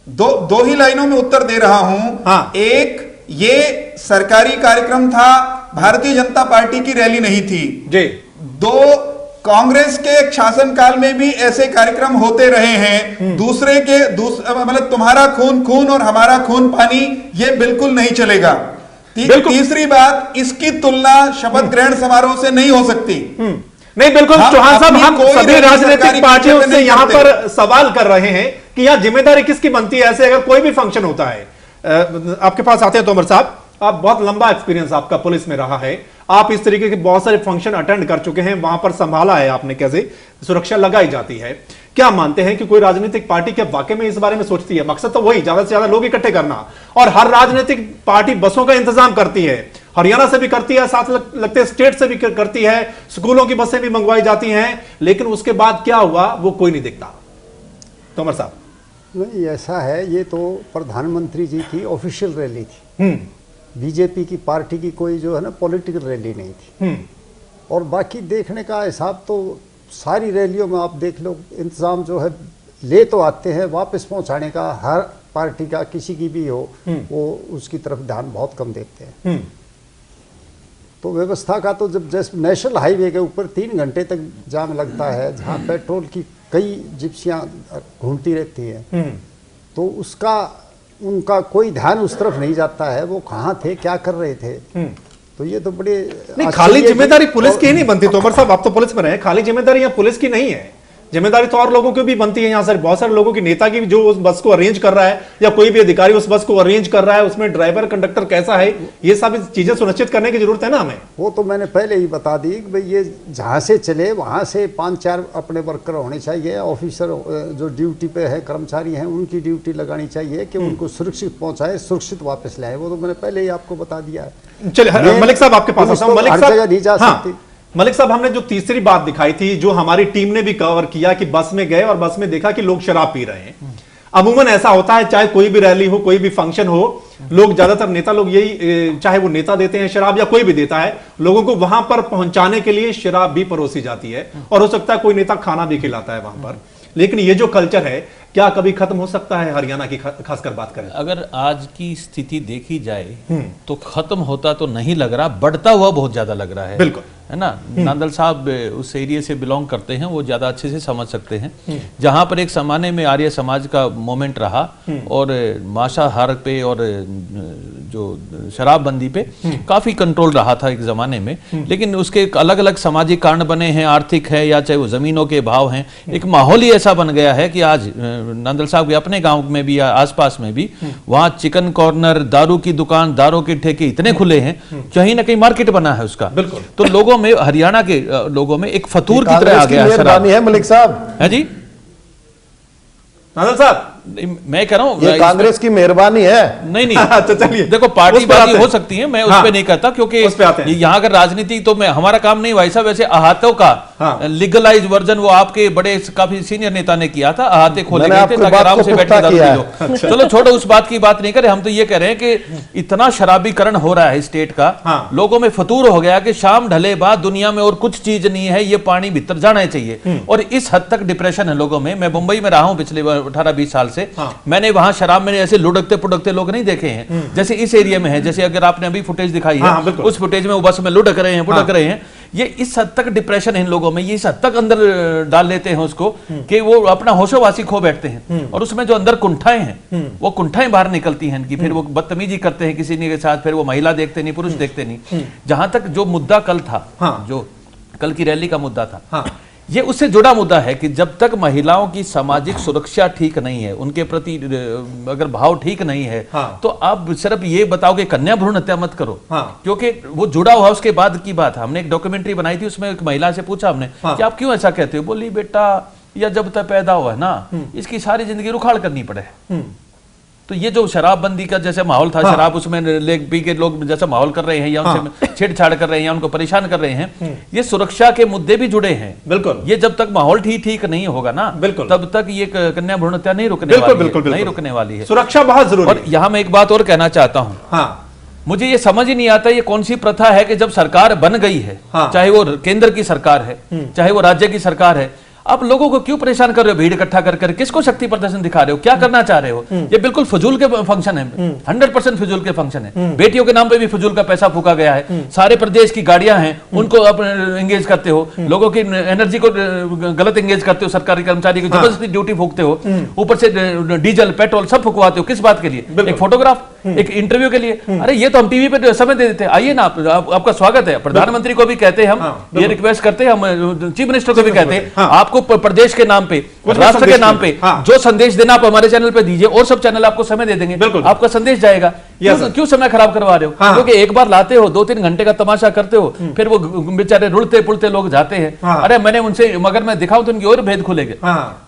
Speaker 15: दो ही लाइनों में उत्तर दे रहा हूं।
Speaker 1: हाँ।
Speaker 15: एक, ये सरकारी कार्यक्रम था, भारतीय जनता पार्टी की रैली नहीं थी।
Speaker 1: जी।
Speaker 15: 2, कांग्रेस के शासनकाल में भी ऐसे कार्यक्रम होते रहे हैं। दूसरे मतलब तुम्हारा खून खून और हमारा खून पानी, ये बिल्कुल नहीं चलेगा। तीसरी बात, इसकी तुलना शपथ ग्रहण समारोह से नहीं हो सकती।
Speaker 1: नहीं, बिल्कुल चौहान साहब, हम सभी राजनीतिक पार्टियों से यहाँ पर सवाल कर रहे हैं कि यहाँ जिम्मेदारी किसकी बनती है ऐसे अगर कोई भी फंक्शन होता है। आपके पास आते हैं तोमर साहब, आप बहुत लंबा एक्सपीरियंस आपका पुलिस में रहा है, आप इस तरीके के बहुत सारे फंक्शन अटेंड कर चुके हैं, वहां पर संभाला है आपने कैसे सुरक्षा लगाई जाती है। क्या मानते हैं कि कोई राजनीतिक पार्टी क्या वाकई में इस बारे में सोचती है? मकसद तो वही, ज्यादा से ज्यादा लोग इकट्ठे करना, और हर राजनीतिक पार्टी बसों का इंतजाम करती है, हरियाणा से भी करती है, साथ लगते स्टेट से भी करती है, स्कूलों की बसें भी मंगवाई जाती हैं, लेकिन उसके बाद क्या हुआ वो कोई नहीं दिखता। तोमर साहब।
Speaker 9: नहीं, ऐसा है, ये तो प्रधानमंत्री जी की ऑफिशियल रैली थी, बीजेपी की पार्टी की कोई जो है ना पॉलिटिकल रैली नहीं थी। और बाकी देखने का हिसाब तो सारी रैलियों में आप देख लो, इंतजाम जो है ले तो आते हैं, वापस पहुंचाने का हर पार्टी का किसी की भी हो वो उसकी तरफ ध्यान बहुत कम देते हैं। तो व्यवस्था का तो जब जैसे नेशनल हाईवे के ऊपर 3 घंटे तक जाम लगता है, जहाँ पेट्रोल की कई जिप्सियां घूमती रहती हैं, तो उसका उनका कोई ध्यान उस तरफ नहीं जाता है, वो कहाँ थे, क्या कर रहे थे। तो ये तो बड़े
Speaker 1: नहीं, खाली जिम्मेदारी पुलिस की ही नहीं बनती। तोमर साहब आप तो पुलिस में रहे, खाली जिम्मेदारी यहाँ पुलिस की नहीं है, जिम्मेदारी तो और लोगों की भी बनती है। यहाँ सर बहुत सारे लोगों की, नेता की, जो उस बस को अरेंज कर रहा है या कोई भी अधिकारी उस बस को अरेंज कर रहा है, उसमें ड्राइवर कंडक्टर कैसा है, ये सब चीजें सुनिश्चित करने की जरूरत है ना हमें।
Speaker 9: वो तो मैंने पहले ही बता दी कि भाई ये जहाँ से चले वहाँ से 5-4 अपने वर्कर होने चाहिए, ऑफिसर जो ड्यूटी पे है, कर्मचारी हैं, उनकी ड्यूटी लगानी चाहिए कि उनको सुरक्षित पहुँचाए, सुरक्षित वापस लाए। वो तो मैंने पहले ही आपको बता दिया है।
Speaker 1: चलिए मलिक साहब आपके पास आता हूं। मलिक साहब
Speaker 9: नहीं जा सकती।
Speaker 1: मलिक साहब, हमने जो तीसरी बात दिखाई थी, जो हमारी टीम ने भी कवर किया कि बस में गए और बस में देखा कि लोग शराब पी रहे हैं। अमूमन ऐसा होता है, चाहे कोई भी रैली हो, कोई भी फंक्शन हो, लोग ज्यादातर नेता लोग यही, चाहे वो नेता देते हैं शराब या कोई भी देता है, लोगों को वहां पर पहुंचाने के लिए शराब भी परोसी जाती है, और हो सकता है कोई नेता खाना भी खिलाता है वहां पर। लेकिन ये जो कल्चर है, क्या कभी खत्म हो सकता है? हरियाणा की खासकर बात करें,
Speaker 12: अगर आज की स्थिति देखी जाए तो खत्म होता तो नहीं लग रहा, बढ़ता हुआ बहुत ज्यादा लग रहा है।
Speaker 1: बिल्कुल,
Speaker 12: है ना। नांदल साहब उस एरिया से बिलोंग करते हैं, वो ज्यादा अच्छे से समझ सकते हैं। जहां पर एक जमाने में आर्य समाज का मोमेंट रहा और मांसाहार पे और जो शराबबंदी पे काफी कंट्रोल रहा था एक जमाने में, लेकिन उसके अलग अलग सामाजिक कारण बने हैं, आर्थिक है या चाहे वो जमीनों के भाव हैं, एक माहौल ही ऐसा बन गया है कि आज नांदल साहब के अपने गांव में भी या आसपास में भी वहां चिकन कॉर्नर, दारू की दुकान, दारू के ठेके इतने खुले हैं, कहीं ना कहीं मार्केट बना है उसका।
Speaker 1: बिल्कुल।
Speaker 12: तो लोगों में, हरियाणा के लोगों में एक फतूर की तरह आ गया है शराब।
Speaker 14: है मलिक साहब,
Speaker 12: है जी
Speaker 1: नांदल साहब,
Speaker 12: मैं कह रहा हूँ
Speaker 14: ये कांग्रेस की मेहरबानी है।
Speaker 12: नहीं
Speaker 1: तो चलिए,
Speaker 12: देखो पार्टीबाजी हो सकती है, मैं उस पे नहीं कहता, क्योंकि यहाँ अगर राजनीति तो मैं, हमारा काम नहीं वैसा। वैसे अहातों का लीगलाइज वर्जन वो आपके बड़े काफी सीनियर नेता ने किया था, अहाते खोले गए थे ताकि आराम से बैठ के दारू पी लो। चलो छोड़ो, उस बात की बात नहीं करे, हम तो ये कह रहे हैं कि इतना शराबीकरण हो रहा है स्टेट का, लोगों में फतूर हो गया कि शाम ढले बाद दुनिया में और कुछ चीज नहीं है, ये पानी भीतर जाना चाहिए। और इस हद तक डिप्रेशन है लोगों में। मैं मुंबई में रहा हूं पिछले 18-20 साल से, मैंने वहां शराब में ऐसे लुढ़कते पुढ़कते लोग नहीं देखे हैं जैसे इस एरिया में है। जैसे अगर आपने अभी फुटेज दिखाई है, उस फुटेज में वो बस में लुढ़क रहे हैं, पुढ़क रहे हैं। ये इस हद तक डिप्रेशन है इन लोगों में, ये इस हद तक अंदर डाल लेते हैं उसको कि वो अपना होशोवासी खो बैठते हैं। और उसमें जो अंदर कुंठाएं हैं, वो कुंठाएं बाहर निकलती हैं इनकी, फिर वो बदतमीजी करते हैं किसी के साथ, फिर वो महिला देखते नहीं, पुरुष देखते नहीं। जहां तक जो मुद्दा कल था, जो कल की रैली का मुद्दा था, ये उससे जुड़ा मुद्दा है कि जब तक महिलाओं की सामाजिक सुरक्षा ठीक नहीं है, उनके प्रति अगर भाव ठीक नहीं है, तो आप सिर्फ ये बताओ कि कन्या भ्रूण हत्या मत करो, क्योंकि वो जुड़ा हुआ उसके बाद की बात है। हमने एक डॉक्यूमेंट्री बनाई थी, उसमें एक महिला से पूछा हमने कि आप क्यों ऐसा कहते हो? बोली बेटा, या जब तक पैदा हुआ है ना, इसकी सारी जिंदगी रुखाड़ करनी पड़े। तो ये जो शराबबंदी का जैसे माहौल था, शराब उसमें ले पी के लोग जैसा माहौल कर रहे हैं या उनसे छेड़छाड़ कर रहे हैं या उनको परेशान कर रहे हैं, ये सुरक्षा के मुद्दे भी जुड़े हैं।
Speaker 1: बिल्कुल,
Speaker 12: ये जब तक माहौल ठीक नहीं होगा ना,
Speaker 1: बिल्कुल,
Speaker 12: तब तक ये कन्या भ्रूण हत्या नहीं रुकने वाली है, नहीं रुकने वाली है।
Speaker 1: सुरक्षा बहुत जरूरी है।
Speaker 12: और यहाँ मैं एक बात और कहना चाहता हूँ, मुझे ये समझ ही नहीं आता ये कौन सी प्रथा है कि जब सरकार बन गई है, चाहे वो केंद्र की सरकार है, चाहे वो राज्य की सरकार है, आप लोगों को क्यों परेशान कर रहे हो? भीड़ इकट्ठा कर किसको शक्ति प्रदर्शन दिखा रहे हो? क्या करना चाह रहे हो? ये बिल्कुल फजूल के फंक्शन है, 100% फजूल के फंक्शन है। बेटियों के नाम पे भी फजूल का पैसा फूका गया है। सारे प्रदेश की गाड़ियां हैं, उनको आप एंगेज करते हो, लोगों की एनर्जी को गलत एंगेज करते हो, सरकारी कर्मचारी की जबरदस्ती ड्यूटी फूकते हो, ऊपर से डीजल पेट्रोल सब फुकवाते हो। किस बात के लिए? एक फोटोग्राफ, एक इंटरव्यू के लिए। अरे ये तो हम टीवी पे समय दे देते हैं, आइए ना, आपका स्वागत है। प्रधानमंत्री को भी कहते हैं हम, ये रिक्वेस्ट करते हैं हम, चीफ मिनिस्टर को भी कहते हैं, आपको प्रदेश के नाम पे, राष्ट्र के नाम पे जो संदेश देना आप हमारे चैनल पे दीजिए, और सब चैनल आपको समय दे देंगे, आपका संदेश जाएगा। क्यों समय खराब करवा रहे हो? क्योंकि एक बार लाते हो, 2-3 घंटे का तमाशा करते हो, फिर वो बेचारे रुड़ते पुड़ते लोग जाते हैं। अरे मैंने उनसे, मगर मैं दिखाऊं तो उनकी और भेद खुलेंगे।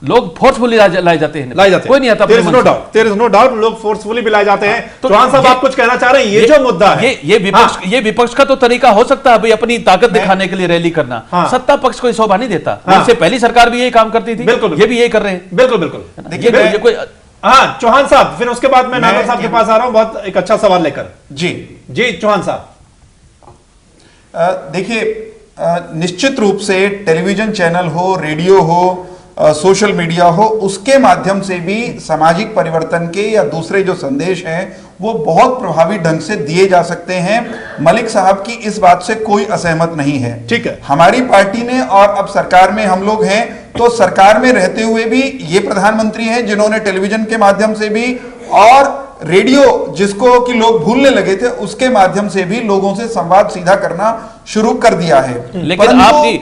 Speaker 12: लोग फोर्सफुली लाए जाते हैं, कोई नहीं आता।
Speaker 1: There is no doubt, लोग फोर्सफुली भी लाए जाते हैं। तो चौहान साहब आप कुछ कहना चाह रहे हैं? ये जो मुद्दा है,
Speaker 12: ये विपक्ष का तो तरीका हो सकता है भाई, अपनी ताकत दिखाने के लिए रैली करना। सत्ता पक्ष को शोभा नहीं देता। इससे पहली सरकार भी यही काम करती थी, ये भी यही कर रहे हैं।
Speaker 1: बिल्कुल बिल्कुल।
Speaker 12: देखिए, कोई
Speaker 1: हाँ चौहान साहब, फिर उसके बाद मैं नागर साहब के पास आ रहा हूं बहुत एक अच्छा सवाल लेकर।
Speaker 15: जी
Speaker 1: जी चौहान साहब,
Speaker 15: देखिए निश्चित रूप से टेलीविजन चैनल हो, रेडियो हो, सोशल मीडिया हो, उसके माध्यम से भी सामाजिक परिवर्तन के या दूसरे जो संदेश हैं वो बहुत प्रभावी ढंग से दिए जा सकते हैं। मलिक साहब की इस बात से कोई असहमत नहीं है।
Speaker 1: ठीक है,
Speaker 15: हमारी पार्टी ने, और अब सरकार में हम लोग हैं, तो सरकार में रहते हुए भी ये प्रधानमंत्री हैं जिन्होंने टेलीविजन के माध्यम से भी और रेडियो जिसको कि लोग भूलने लगे थे उसके माध्यम से भी लोगों से संवाद सीधा करना शुरू कर दिया है।
Speaker 12: लेकिन आपकी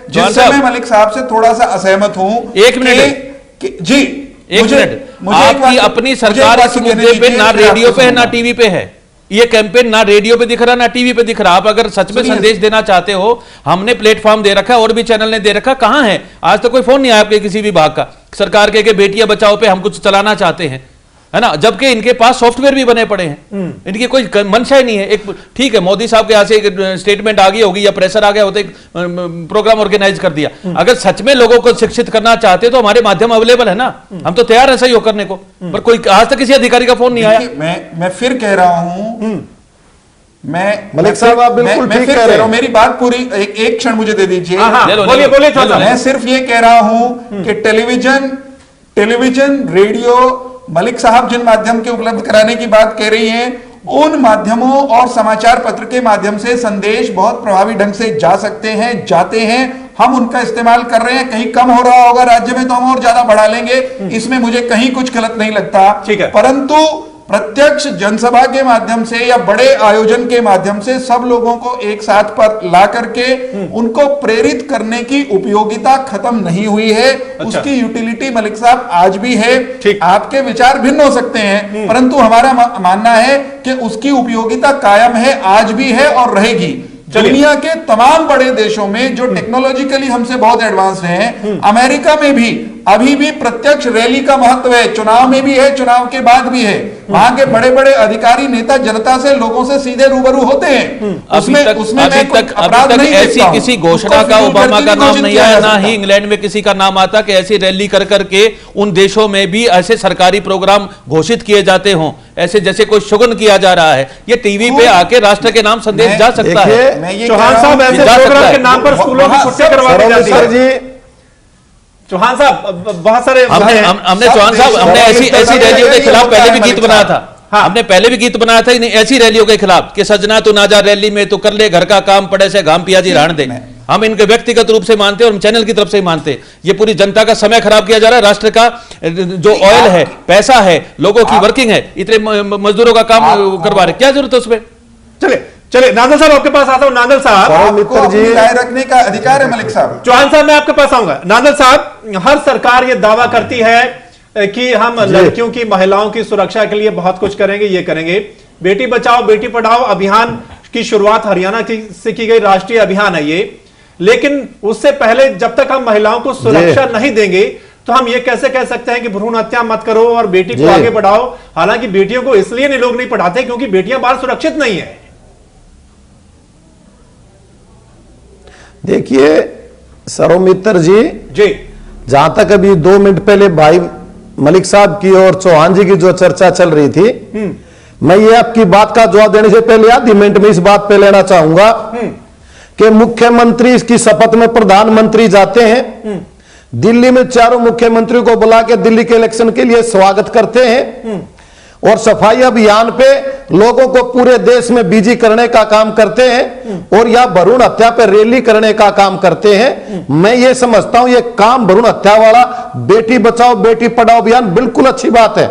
Speaker 15: जिससे मैं मलिक साहब से थोड़ा सा असहमत हूं।
Speaker 12: एक मिनट
Speaker 15: जी,
Speaker 12: आपकी अपनी सरकार इस मुद्दे पे ना रेडियो पे है ना टीवी पे है। ये कैंपेन ना रेडियो पे दिख रहा ना टीवी पे दिख रहा। आप अगर सच में संदेश देना चाहते हो, हमने प्लेटफॉर्म दे रखा है और भी चैनल ने दे रखा, कहां है? आज तक कोई फोन नहीं आया आपके किसी विभाग का सरकार के बेटियां बचाओ पे हम कुछ चलाना चाहते हैं, है ना, जबकि इनके पास सॉफ्टवेयर भी बने पड़े हैं। इनकी कोई मंशा ही नहीं है। एक ठीक है, मोदी साहब के यहाँ से एक स्टेटमेंट आ गई होगी या प्रेशर आ गया होता, एक प्रोग्राम ऑर्गेनाइज कर दिया। अगर सच में लोगों को शिक्षित करना चाहते तो हमारे माध्यम अवेलेबल है ना, हम तो तैयार है सहयोग करने को, पर कोई आज तक किसी अधिकारी का फोन नहीं आया।
Speaker 15: मैं फिर कह रहा हूं,
Speaker 13: मलिक साहब आप बिल्कुल ठीक कह रहे हो।
Speaker 15: मेरी बात पूरी एक क्षण मुझे दे दीजिए।
Speaker 1: बोलिए।
Speaker 15: मैं सिर्फ ये कह रहा हूं कि टेलीविजन रेडियो मलिक साहब जिन माध्यम के उपलब्ध कराने की बात कह रही हैं, उन माध्यमों और समाचार पत्र के माध्यम से संदेश बहुत प्रभावी ढंग से जा सकते हैं, जाते हैं। हम उनका इस्तेमाल कर रहे हैं। कहीं कम हो रहा होगा राज्य में तो हम और ज्यादा बढ़ा लेंगे, इसमें मुझे कहीं कुछ गलत नहीं लगता।
Speaker 1: ठीक है,
Speaker 15: परंतु प्रत्यक्ष जनसभा के माध्यम से या बड़े आयोजन के माध्यम से सब लोगों को एक साथ पर ला करके उनको प्रेरित करने की उपयोगिता खत्म नहीं हुई है। उसकी यूटिलिटी मलिक साहब आज भी है। आपके विचार भिन्न हो सकते हैं, परंतु हमारा मानना है कि उसकी उपयोगिता कायम है, आज भी है और रहेगी। दुनिया के तमाम बड़े देशों में जो टेक्नोलॉजिकली हमसे बहुत एडवांस हैं, अमेरिका में भी अभी भी प्रत्यक्ष रैली का महत्व है। चुनाव में भी है, चुनाव के बाद भी है। वहां के बड़े बड़े अधिकारी नेता जनता से, लोगों से सीधे रूबरू होते हैं। उसमें
Speaker 12: अभी तक ऐसी किसी घोषणा का ओबामा का नाम नहीं आया, ना ही इंग्लैंड में किसी का नाम आता कि ऐसी रैली कर करके उन देशों में भी ऐसे सरकारी प्रोग्राम घोषित किए जाते हों, ऐसे जैसे कोई शुगन किया जा रहा है। ये टीवी पे आके राष्ट्र के नाम संदेश जा सकता है।
Speaker 1: चौहान साहब ऐसे प्रोग्राम के नाम पर स्कूलों की छुट्टियां करवा दी जाती है। चौहान साहब बहुत सारे
Speaker 12: हमने चौहान साहब हमने ऐसी रैलियों के खिलाफ पहले भी गीत बनाया था। हमने पहले भी गीत बनाया था ऐसी रैलियों के खिलाफ कि सजना तू ना जा रैली में, तो कर ले घर का काम, पड़े से घाम पिया जी रहने दे। हम इनके व्यक्तिगत रूप से मानते हैं और हम चैनल की तरफ से ही मानते हैं। ये पूरी जनता का समय खराब किया जा रहा है। राष्ट्र का जो ऑयल है, पैसा है, लोगों की वर्किंग है, इतने मजदूरों का काम करवा रहे, क्या जरूरत है उसमें?
Speaker 1: चले नादल साहब आपके पास आता हूं। नादल साहब,
Speaker 15: आपको अपनी राय रखने का अधिकार है मलिक साहब।
Speaker 1: चौहान साहब मैं आपके पास आऊंगा। नादल साहब, हर सरकार ये दावा करती है कि हम लड़कियों की, महिलाओं की सुरक्षा के लिए बहुत कुछ करेंगे, ये करेंगे। बेटी बचाओ बेटी पढ़ाओ अभियान की शुरुआत हरियाणा से की गई राष्ट्रीय अभियान है ये। लेकिन उससे पहले जब तक हम महिलाओं को सुरक्षा नहीं देंगे तो हम ये कैसे कह सकते हैं कि भ्रूण हत्या मत करो और बेटी को आगे बढ़ाओ। हालांकि बेटियों को इसलिए नहीं लोग नहीं पढ़ाते क्योंकि बेटियां बाहर सुरक्षित नहीं है।
Speaker 13: देखिए सरोमित्र जी, जहां तक अभी 2 मिनट पहले भाई मलिक साहब की और चौहान जी की जो चर्चा चल रही थी, मैं ये आपकी बात का जवाब देने से पहले आधी मिनट में इस बात पे लेना चाहूंगा कि मुख्यमंत्री इसकी शपथ में प्रधानमंत्री जाते हैं, दिल्ली में चारों मुख्यमंत्री को बुला के दिल्ली के इलेक्शन के लिए स्वागत करते हैं और सफाई अभियान पे लोगों को पूरे देश में बिजी करने का काम करते हैं और या भ्रूण हत्या पे रैली करने का काम करते हैं। मैं ये समझता हूं ये काम भ्रूण हत्या वाला बेटी बचाओ बेटी पढ़ाओ अभियान बिल्कुल अच्छी बात है,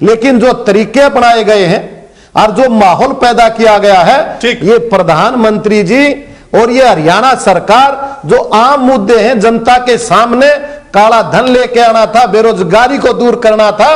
Speaker 13: लेकिन जो तरीके अपनाए गए हैं और जो माहौल पैदा किया गया है, ये प्रधानमंत्री जी और ये हरियाणा सरकार जो आम मुद्दे हैं जनता के सामने, काला धन लेके आना था, बेरोजगारी को दूर करना था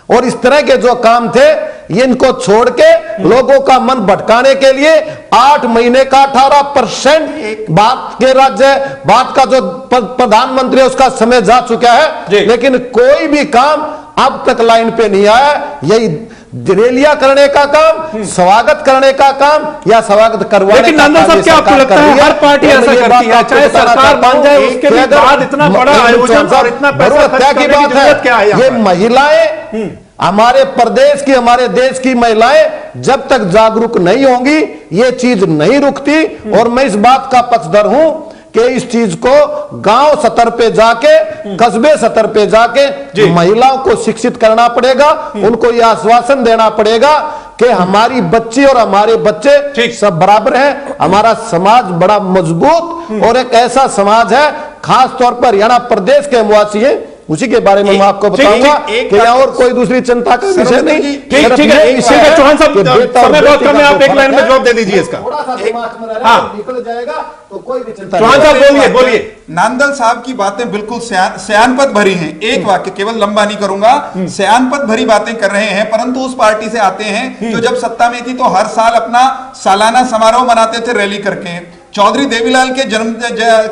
Speaker 13: और इस तरह के जो काम थे, ये इनको छोड़ के लोगों का मन भटकाने के लिए 8 महीने का 18% बात के राज्य बात का जो प्रधानमंत्री है उसका समय जा चुका है, लेकिन कोई भी काम अब तक लाइन पे नहीं आया। यही
Speaker 14: रैलियां करने का काम, स्वागत करने का काम या स्वागत करवाने
Speaker 1: लेकिन
Speaker 14: का
Speaker 1: नंदन साहब, क्या आपको लगता है हर पार्टी ऐसा करती है? चाहे सरकार बन जाए उसके भी बाद इतना बड़ा आयोजन और इतना पैसा खर्च करने की जरूरत क्या है?
Speaker 14: ये महिलाएं, हमारे प्रदेश की, हमारे देश की महिलाएं जब तक जागरूक नहीं होंगी ये चीज नहीं रुकती। और मैं इस बात का पक्षधर हूं कि इस चीज को गांव स्तर पे जाके, कस्बे स्तर पे जाके महिलाओं को शिक्षित करना पड़ेगा, उनको यह आश्वासन देना पड़ेगा कि हमारी बच्ची और हमारे बच्चे सब बराबर हैं। हमारा समाज बड़ा मजबूत और एक ऐसा समाज है, खास तौर पर हरियाणा प्रदेश के निवासी है, उसी के बारे में मैं आपको बताऊंगा कि और कोई दूसरी चिंता का विषय नहीं।
Speaker 1: ठीक है, चौहान साहब समय बहुत कम है, आप एक लाइन में जवाब दे दीजिए इसका।
Speaker 14: निकल जाएगा तो कोई भी चिंता।
Speaker 1: चौहान साहब बोलिए।
Speaker 15: नांदल साहब की बातें बिल्कुल सयानपद भरी हैं। एक वाक्य, केवल लंबा नहीं करूंगा, सयानपद भरी बातें कर रहे हैं, परंतु उस पार्टी से आते हैं जो जब सत्ता में थी तो हर साल अपना सालाना समारोह मनाते थे रैली करके। चौधरी देवीलाल के जन्म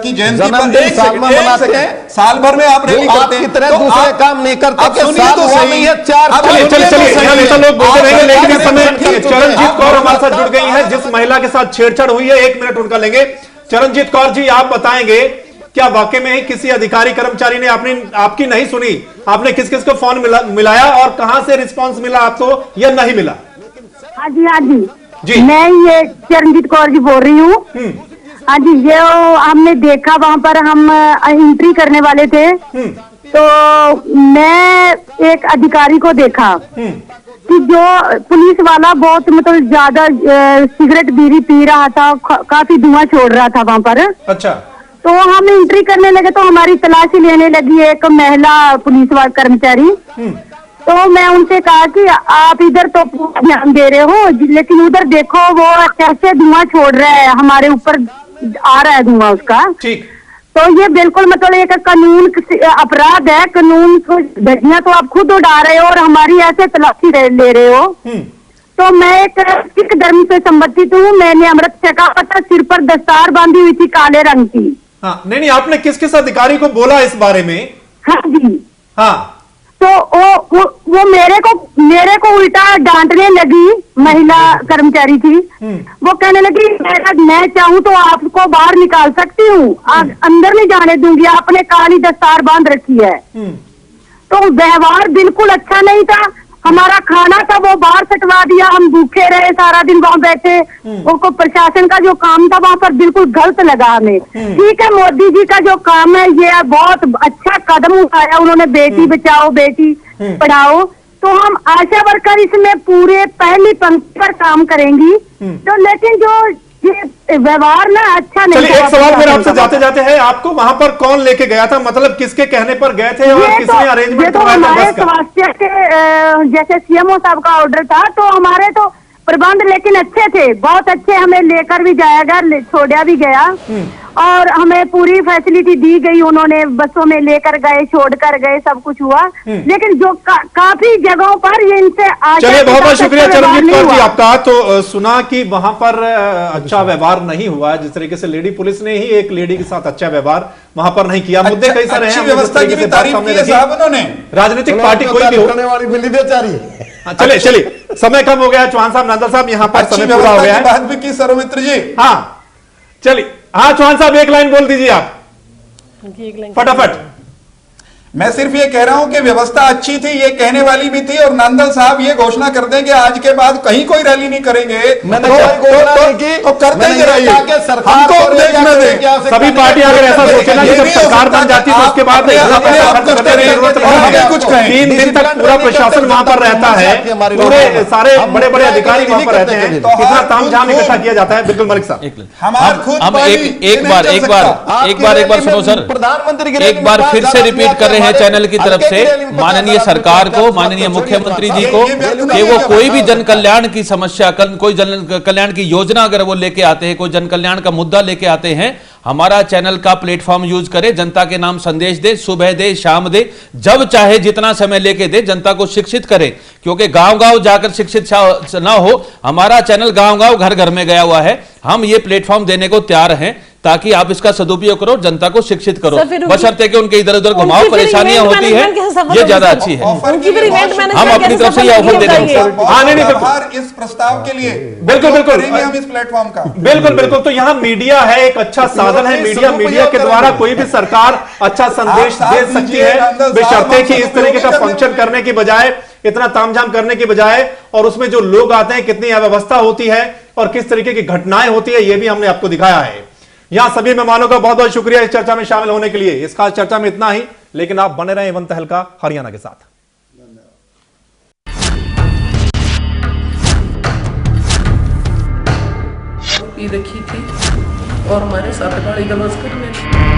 Speaker 15: की जयंती पर साल भर में आप रैली करते हैं,
Speaker 14: तो दूसरे काम नहीं करते कि साल
Speaker 15: तो
Speaker 14: हुआ नहीं है, 4
Speaker 1: लोग बोलते रहेंगे, लेकिन इस समय चरणजीत कौर हमारे साथ जुड़ गई है, जिस महिला के साथ छेड़छाड़ हुई है। 1 मिनट उनका लेंगे। चरणजीत कौर जी, आप बताएंगे क्या वाकई में ही किसी अधिकारी कर्मचारी ने आपकी नहीं सुनी? आपने किस किस को फोन मिलाया और कहां से रिस्पांस मिला आपको या नहीं मिला?
Speaker 16: हाँ जी, मैं ये चरणजीत कौर जी बोल रही हूँ। हाँ जी, ये हमने देखा, वहाँ पर हम एंट्री करने वाले थे तो मैं एक अधिकारी को देखा कि जो पुलिस वाला बहुत मतलब ज्यादा सिगरेट बीड़ी पी रहा था, काफी धुआं छोड़ रहा था वहाँ पर। अच्छा। तो हम एंट्री करने लगे तो हमारी तलाशी लेने लगी एक महिला पुलिस कर्मचारी। तो मैं उनसे कहा कि आप इधर तो ध्यान दे रहे हो, लेकिन उधर देखो वो कैसे धुआं छोड़ रहा है, हमारे ऊपर आ रहा है धुआं उसका। ठीक। तो ये बिल्कुल मतलब एक कानून अपराध है, कानून को धज्जियां तो आप खुद उड़ा रहे हो और हमारी ऐसे तलाशी ले रहे हो। तो मैं एक सिख धर्म से संबंधित हूँ, मैंने अमृत शेखावत सिर पर दस्तार बांधी हुई थी काले रंग की।
Speaker 1: हाँ, नहीं, आपने किस किस अधिकारी को बोला इस बारे में?
Speaker 16: हाँ जी।
Speaker 1: हाँ,
Speaker 16: तो वो मेरे को उल्टा डांटने लगी, महिला कर्मचारी थी। वो कहने लगी मैं चाहूँ तो आपको बाहर निकाल सकती हूँ, अंदर नहीं जाने दूंगी, आपने काली दस्तार बांध रखी है। तो व्यवहार बिल्कुल अच्छा नहीं था। हमारा खाना था वो बाहर सटवा दिया, हम भूखे रहे सारा दिन वहाँ बैठे। उनको प्रशासन का जो काम था वहाँ पर बिल्कुल गलत लगा हमें। ठीक है, मोदी जी का जो काम है ये बहुत अच्छा कदम उठाया उन्होंने, बेटी बचाओ बेटी पढ़ाओ। तो हम आशा वर्कर इसमें पूरे पहली पंक्ति पर काम करेंगी। तो लेकिन जो ये व्यवहार ना अच्छा नहीं।
Speaker 1: चलिए, एक सवाल मेरा आपसे जाते जाते है, आपको वहां पर कौन लेके गया था? मतलब किसके कहने पर गए थे और किसने अरेंजमेंट करवाया था बस का?
Speaker 16: स्वास्थ्य के जैसे सीएमओ साहब का ऑर्डर था, तो हमारे तो प्रबंध लेकिन अच्छे थे, बहुत अच्छे, हमें लेकर भी जाया गया, छोड़ा भी गया और हमें पूरी फैसिलिटी दी गई। उन्होंने बसों में लेकर गए, छोड़कर गए, सब कुछ हुआ। लेकिन जो काफी जगहों पर ये इनसे
Speaker 1: चलिए, बहुत बहुत शुक्रिया चरणजीत कौर जी आपका। तो सुना कि वहां पर अच्छा व्यवहार नहीं हुआ, जिस तरीके से लेडी पुलिस ने ही एक लेडी के साथ अच्छा व्यवहार वहां पर नहीं किया। मुद्दे कई सारे हैं,
Speaker 15: व्यवस्था की भी तारीफ की है साहब उन्होंने।
Speaker 1: राजनीतिक पार्टी कोई भी हो, चलिए समय कम हो गया। चौहान साहब, नंदल साहब, यहाँ पर समय पूरा हो गया है।
Speaker 15: बात भी की सरोमित्र जी।
Speaker 1: हाँ, चलिए। हाँ, चौहान साहब, एक लाइन बोल दीजिए आप फटाफट।
Speaker 15: मैं सिर्फ ये कह रहा हूं कि व्यवस्था अच्छी थी, ये कहने वाली भी थी, और नांदल साहब ये घोषणा कर दें कि आज के बाद कहीं कोई रैली नहीं करेंगे।
Speaker 14: मैंने तो करते ही रहिए,
Speaker 15: हमको देखने दें।
Speaker 1: सभी पार्टी अगर ऐसा सोचे ना कि जब सरकार बन जाती है तो उसके बाद कुछ 3 दिन तक पूरा प्रशासन वहां पर रहता है, पूरे सारे बड़े बड़े अधिकारी वहां पर रहते हैं, कितना तामझाम इकट्ठा किया जाता है। बिल्कुल मलिक साहब,
Speaker 12: हम एक बार सुनो सर, प्रधानमंत्री एक बार फिर से रिपीट कर रहे हैं चैनल की तरफ से माननीय सरकार को, माननीय मुख्यमंत्री जी को, कि वो कोई भी जन कल्याण की समस्या, कोई जन कल्याण की योजना अगर वो लेके आते हैं, कोई जन कल्याण का मुद्दा लेके आते हैं, हमारा चैनल का प्लेटफॉर्म यूज करे, जनता के नाम संदेश दे, सुबह दे, शाम दे, जब चाहे जितना समय लेके दे, जनता को शिक्षित करे। क्योंकि गांव-गांव जाकर शिक्षित ना हो, हमारा चैनल गांव-गांव घर घर में गया हुआ है। हम ये प्लेटफॉर्म देने को तैयार हैं ताकि आप इसका सदुपयोग करो, जनता को शिक्षित करो,
Speaker 11: सर, फिर
Speaker 12: बशर्ते कि उनके इधर उधर घुमाओ, परेशानियां होती है, ये ज्यादा अच्छी है। हम अपनी तरफ से ये ऑफर दे रहे हैं
Speaker 15: इस प्रस्ताव के लिए।
Speaker 1: बिल्कुल बिल्कुल
Speaker 15: हम इस प्लेटफॉर्म का
Speaker 1: बिल्कुल बिल्कुल। तो यहाँ मीडिया है, एक अच्छा साधन है। मीडिया के द्वारा कोई भी सरकार अच्छा संदेश दे सकती है, बशर्ते कि इस तरीके का फंक्शन करने की बजाय, इतना तामझाम करने की बजाय, और उसमें जो लोग आते हैं कितनी अव्यवस्था होती है और किस तरीके की घटनाएं होती है, यह भी हमने आपको दिखाया है। यहां सभी मेहमानों का बहुत बहुत शुक्रिया इस चर्चा में शामिल होने के लिए। इस खास चर्चा में इतना ही, लेकिन आप बने रहें A1 तहलका हरियाणा के साथ।
Speaker 2: पी रखी थी और हमारे साथ गाली गलौज करने लगे।